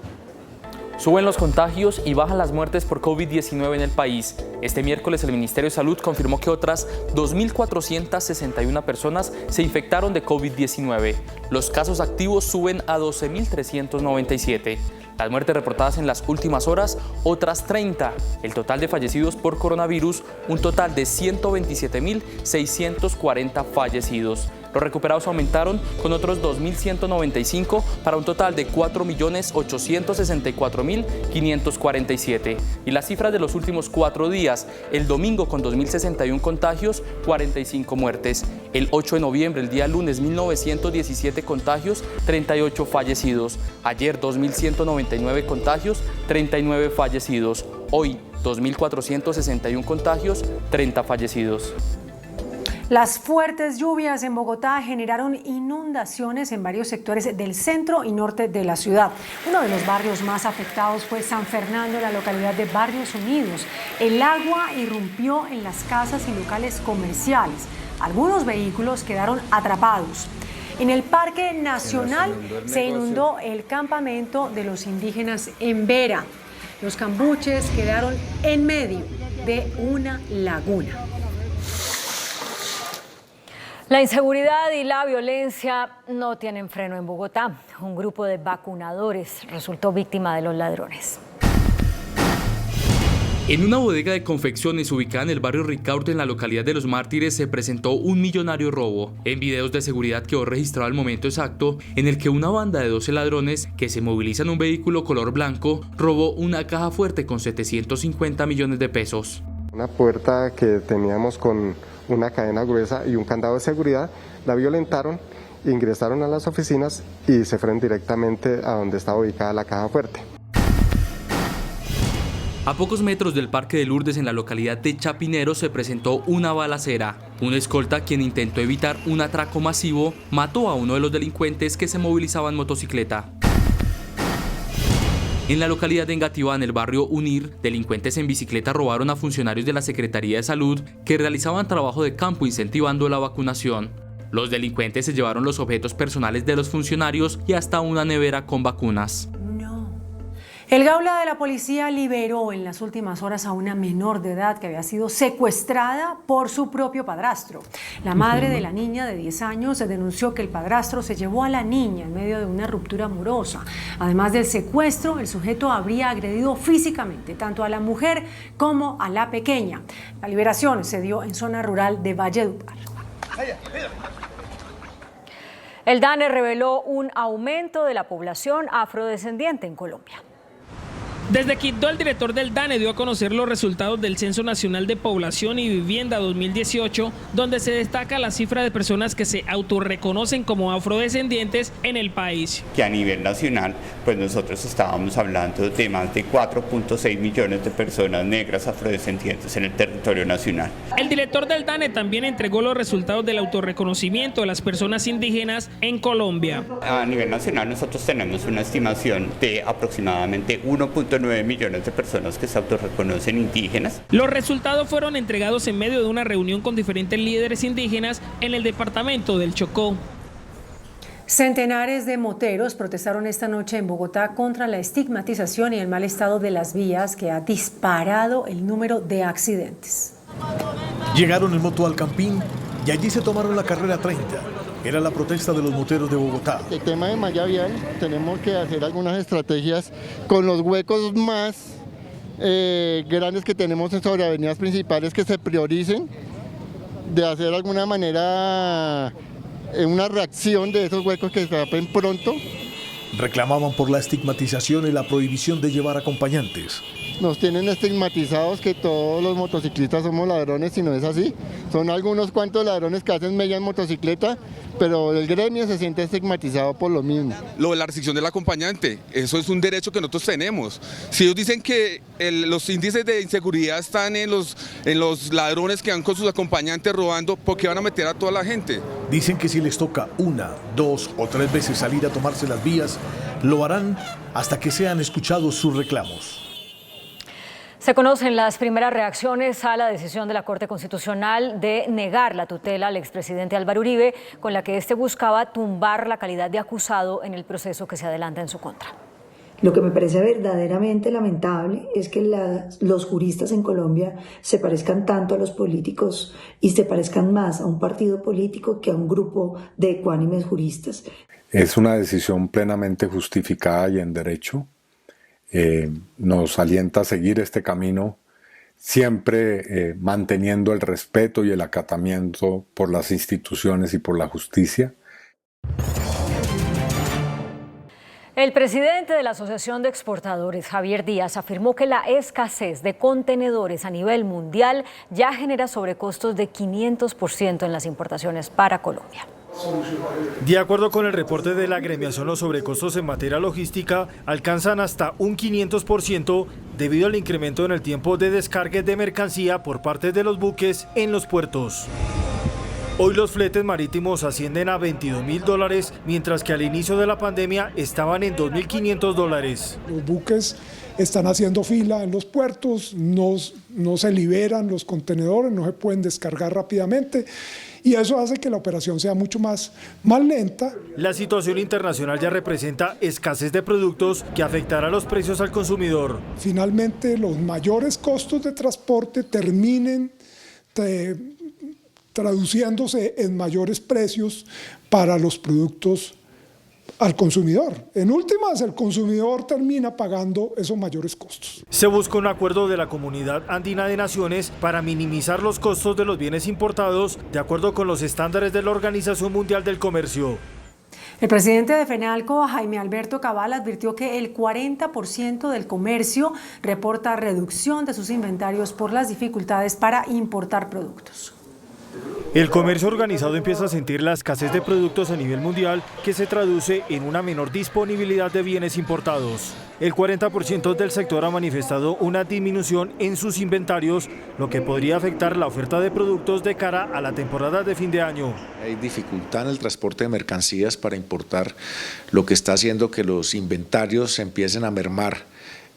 Suben los contagios y bajan las muertes por COVID-19 en el país. Este miércoles el Ministerio de Salud confirmó que otras 2.461 personas se infectaron de COVID-19. Los casos activos suben a 12.397. Las muertes reportadas en las últimas horas, otras 30. El total de fallecidos por coronavirus, un total de 127.640 fallecidos. Los recuperados aumentaron con otros 2.195 para un total de 4.864.547. Y las cifras de los últimos 4 días, el domingo con 2.061 contagios, 45 muertes. El 8 de noviembre, el día lunes, 1.917 contagios, 38 fallecidos. Ayer, 2.199 contagios, 39 fallecidos. Hoy, 2.461 contagios, 30 fallecidos. Las fuertes lluvias en Bogotá generaron inundaciones en varios sectores del centro y norte de la ciudad. Uno de los barrios más afectados fue San Fernando, en la localidad de Barrios Unidos. El agua irrumpió en las casas y locales comerciales. Algunos vehículos quedaron atrapados. En el Parque Nacional se inundó el campamento de los indígenas en Vera. Los cambuches quedaron en medio de una laguna. La inseguridad y la violencia no tienen freno en Bogotá. Un grupo de vacunadores resultó víctima de los ladrones. En una bodega de confecciones ubicada en el barrio Ricaurte, en la localidad de Los Mártires, se presentó un millonario robo. En videos de seguridad quedó registrado el momento exacto en el que una banda de 12 ladrones que se movilizan en un vehículo color blanco robó una caja fuerte con 750 millones de pesos. Una puerta que teníamos con una cadena gruesa y un candado de seguridad, la violentaron, ingresaron a las oficinas y se fueron directamente a donde estaba ubicada la caja fuerte. A pocos metros del Parque de Lourdes, en la localidad de Chapinero, se presentó una balacera. Un escolta, quien intentó evitar un atraco masivo, mató a uno de los delincuentes que se movilizaba en motocicleta. En la localidad de Engativá, en el barrio Unir, delincuentes en bicicleta robaron a funcionarios de la Secretaría de Salud que realizaban trabajo de campo incentivando la vacunación. Los delincuentes se llevaron los objetos personales de los funcionarios y hasta una nevera con vacunas. El Gaula de la policía liberó en las últimas horas a una menor de edad que había sido secuestrada por su propio padrastro. La madre de la niña de 10 años denunció que el padrastro se llevó a la niña en medio de una ruptura amorosa. Además del secuestro, el sujeto habría agredido físicamente tanto a la mujer como a la pequeña. La liberación se dio en zona rural de Valledupar. El DANE reveló un aumento de la población afrodescendiente en Colombia. Desde Quito, el director del DANE dio a conocer los resultados del Censo Nacional de Población y Vivienda 2018, donde se destaca la cifra de personas que se autorreconocen como afrodescendientes en el país. Que a nivel nacional, pues nosotros estábamos hablando de más de 4.6 millones de personas negras afrodescendientes en el territorio nacional. El director del DANE también entregó los resultados del autorreconocimiento de las personas indígenas en Colombia. A nivel nacional nosotros tenemos una estimación de aproximadamente 1.9 millones de personas que se autorreconocen indígenas. Los resultados fueron entregados en medio de una reunión con diferentes líderes indígenas en el departamento del Chocó. Centenares de moteros protestaron esta noche en Bogotá contra la estigmatización y el mal estado de las vías que ha disparado el número de accidentes. Llegaron en moto al Campín y allí se tomaron la carrera 30. Era la protesta de los moteros de Bogotá. El tema de malla vial, tenemos que hacer algunas estrategias con los huecos más grandes que tenemos sobre avenidas principales, que se prioricen, de hacer de alguna manera una reacción de esos huecos que se tapen pronto. Reclamaban por la estigmatización y la prohibición de llevar acompañantes. Nos tienen estigmatizados que todos los motociclistas somos ladrones y no es así. Son algunos cuantos ladrones que hacen mella en motocicleta, pero el gremio se siente estigmatizado por lo mismo. Lo de la restricción del acompañante, eso es un derecho que nosotros tenemos. Si ellos dicen que los índices de inseguridad están en los ladrones que van con sus acompañantes robando, ¿por qué van a meter a toda la gente? Dicen que si les toca 1, 2 o 3 veces salir a tomarse las vías, lo harán hasta que sean escuchados sus reclamos. Se conocen las primeras reacciones a la decisión de la Corte Constitucional de negar la tutela al expresidente Álvaro Uribe, con la que este buscaba tumbar la calidad de acusado en el proceso que se adelanta en su contra. Lo que me parece verdaderamente lamentable es que los juristas en Colombia se parezcan tanto a los políticos y se parezcan más a un partido político que a un grupo de ecuánimes juristas. Es una decisión plenamente justificada y en derecho. Nos alienta a seguir este camino, siempre manteniendo el respeto y el acatamiento por las instituciones y por la justicia. El presidente de la Asociación de Exportadores, Javier Díaz, afirmó que la escasez de contenedores a nivel mundial ya genera sobrecostos de 500% en las importaciones para Colombia. De acuerdo con el reporte de la agremiación, los sobrecostos en materia logística alcanzan hasta un 500% debido al incremento en el tiempo de descargue de mercancía por parte de los buques en los puertos. Hoy los fletes marítimos ascienden a $22.000, mientras que al inicio de la pandemia estaban en $2.500. Los buques están haciendo fila en los puertos, no se liberan los contenedores, no se pueden descargar rápidamente. Y eso hace que la operación sea mucho más lenta. La situación internacional ya representa escasez de productos que afectará los precios al consumidor. Finalmente, los mayores costos de transporte terminen traduciéndose en mayores precios para los productos al consumidor. En últimas, el consumidor termina pagando esos mayores costos. Se busca un acuerdo de la Comunidad Andina de Naciones para minimizar los costos de los bienes importados de acuerdo con los estándares de la Organización Mundial del Comercio. El presidente de FENALCO, Jaime Alberto Cabal, advirtió que el 40% del comercio reporta reducción de sus inventarios por las dificultades para importar productos. El comercio organizado empieza a sentir la escasez de productos a nivel mundial, que se traduce en una menor disponibilidad de bienes importados. El 40% del sector ha manifestado una disminución en sus inventarios, lo que podría afectar la oferta de productos de cara a la temporada de fin de año. Hay dificultad en el transporte de mercancías para importar, lo que está haciendo que los inventarios empiecen a mermar,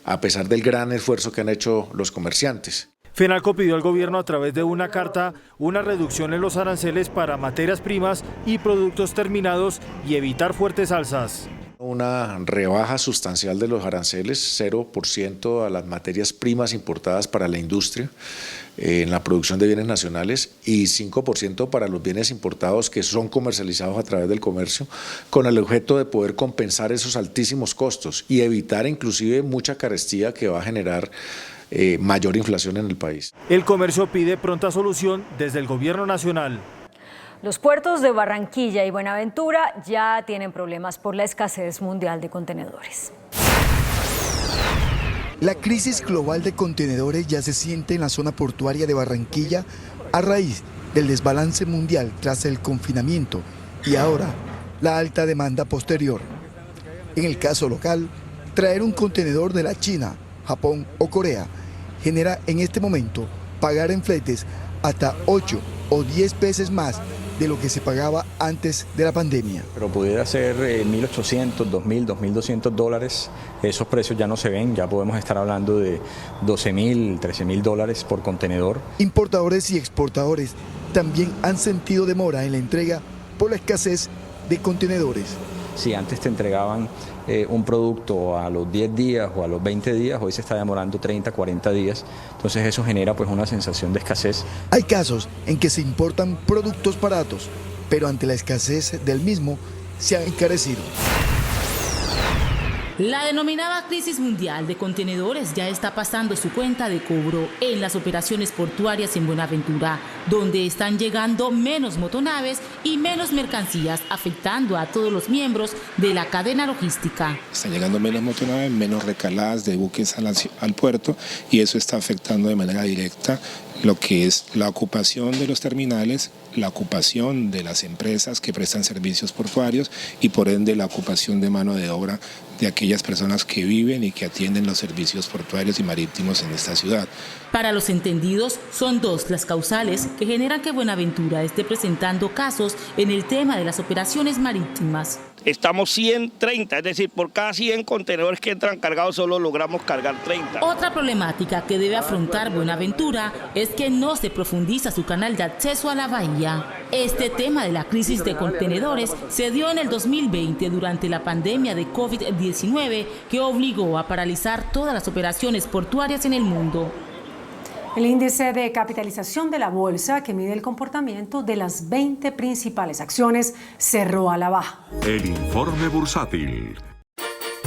a pesar del gran esfuerzo que han hecho los comerciantes. FENALCO pidió al gobierno a través de una carta una reducción en los aranceles para materias primas y productos terminados y evitar fuertes alzas. Una rebaja sustancial de los aranceles, 0% a las materias primas importadas para la industria en la producción de bienes nacionales y 5% para los bienes importados que son comercializados a través del comercio, con el objeto de poder compensar esos altísimos costos y evitar inclusive mucha carestía que va a generar mayor inflación en el país. El comercio pide pronta solución desde el gobierno nacional. Los puertos de Barranquilla y Buenaventura ya tienen problemas por la escasez mundial de contenedores. La crisis global de contenedores ya se siente en la zona portuaria de Barranquilla a raíz del desbalance mundial tras el confinamiento y ahora la alta demanda posterior. En el caso local, traer un contenedor de la China, Japón o Corea genera en este momento pagar en fletes hasta 8 o 10 veces más de lo que se pagaba antes de la pandemia. Pero pudiera ser 1.800, 2.000, 2.200 dólares. Esos precios ya no se ven, ya podemos estar hablando de 12.000, 13.000 dólares por contenedor. Importadores y exportadores también han sentido demora en la entrega por la escasez de contenedores. Si antes te entregaban un producto a los 10 días o a los 20 días, hoy se está demorando 30, 40 días. Entonces eso genera pues una sensación de escasez. Hay casos en que se importan productos baratos, pero ante la escasez del mismo se han encarecido. La denominada crisis mundial de contenedores ya está pasando su cuenta de cobro en las operaciones portuarias en Buenaventura, donde están llegando menos motonaves y menos mercancías, afectando a todos los miembros de la cadena logística. Están llegando menos motonaves, menos recaladas de buques al puerto, y eso está afectando de manera directa lo que es la ocupación de los terminales, la ocupación de las empresas que prestan servicios portuarios y por ende la ocupación de mano de obra de aquellas personas que viven y que atienden los servicios portuarios y marítimos en esta ciudad. Para los entendidos, son dos las causales que generan que Buenaventura esté presentando casos en el tema de las operaciones marítimas. Estamos 130, es decir, por cada 100 contenedores que entran cargados solo logramos cargar 30. Otra problemática que debe afrontar Buenaventura es que no se profundiza su canal de acceso a la bahía. Este tema de la crisis de contenedores se dio en el 2020 durante la pandemia de COVID-19 que obligó a paralizar todas las operaciones portuarias en el mundo. El índice de capitalización de la bolsa, que mide el comportamiento de las 20 principales acciones, cerró a la baja. El informe bursátil.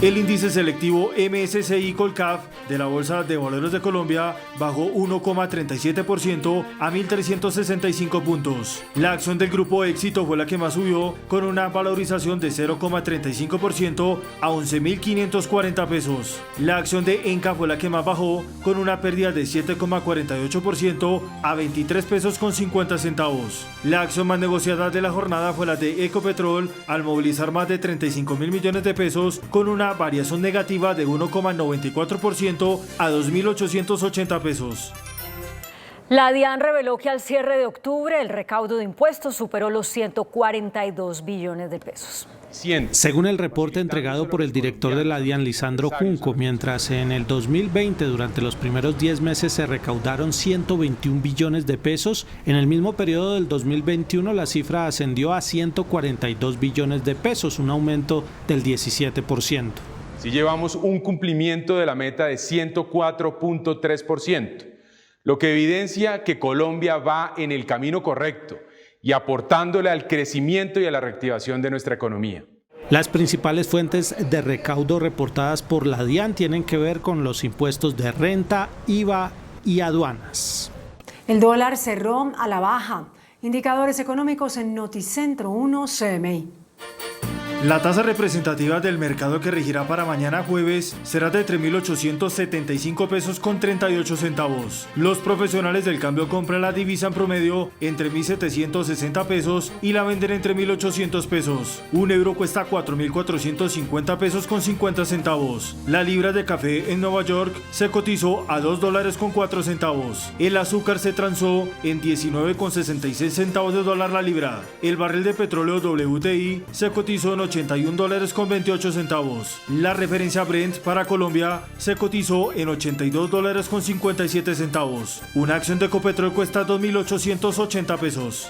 El índice selectivo MSCI Colcap de la Bolsa de Valores de Colombia bajó 1,37% a 1.365 puntos. La acción del Grupo Éxito fue la que más subió, con una valorización de 0,35% a 11.540 pesos. La acción de Enca fue la que más bajó, con una pérdida de 7,48% a 23 pesos con 50 centavos. La acción más negociada de la jornada fue la de Ecopetrol, al movilizar más de 35.000 millones de pesos, con una variación negativa de 1,94% a 2.880 pesos. La DIAN reveló que al cierre de octubre el recaudo de impuestos superó los 142 billones de pesos. Según el reporte entregado por el director de la DIAN, Lisandro Junco, mientras en el 2020 durante los primeros 10 meses se recaudaron 121 billones de pesos, en el mismo periodo del 2021 la cifra ascendió a 142 billones de pesos, un aumento del 17%. Si llevamos un cumplimiento de la meta de 104.3%, lo que evidencia que Colombia va en el camino correcto y aportándole al crecimiento y a la reactivación de nuestra economía. Las principales fuentes de recaudo reportadas por la DIAN tienen que ver con los impuestos de renta, IVA y aduanas. El dólar cerró a la baja. Indicadores económicos en Noticentro 1 CMI. La tasa representativa del mercado que regirá para mañana jueves será de 3.875 pesos con 38 centavos. Los profesionales del cambio compran la divisa en promedio entre 1.760 pesos y la venden entre 1.800 pesos. Un euro cuesta 4.450 pesos con 50 centavos. La libra de café en Nueva York se cotizó a $2 con 4 centavos. El azúcar se transó en 19,66 centavos de dólar la libra. El barril de petróleo WTI se cotizó en $81 con 28 centavos. La referencia Brent para Colombia se cotizó en $82 con 57 centavos. Una acción de Ecopetrol cuesta 2.880 pesos.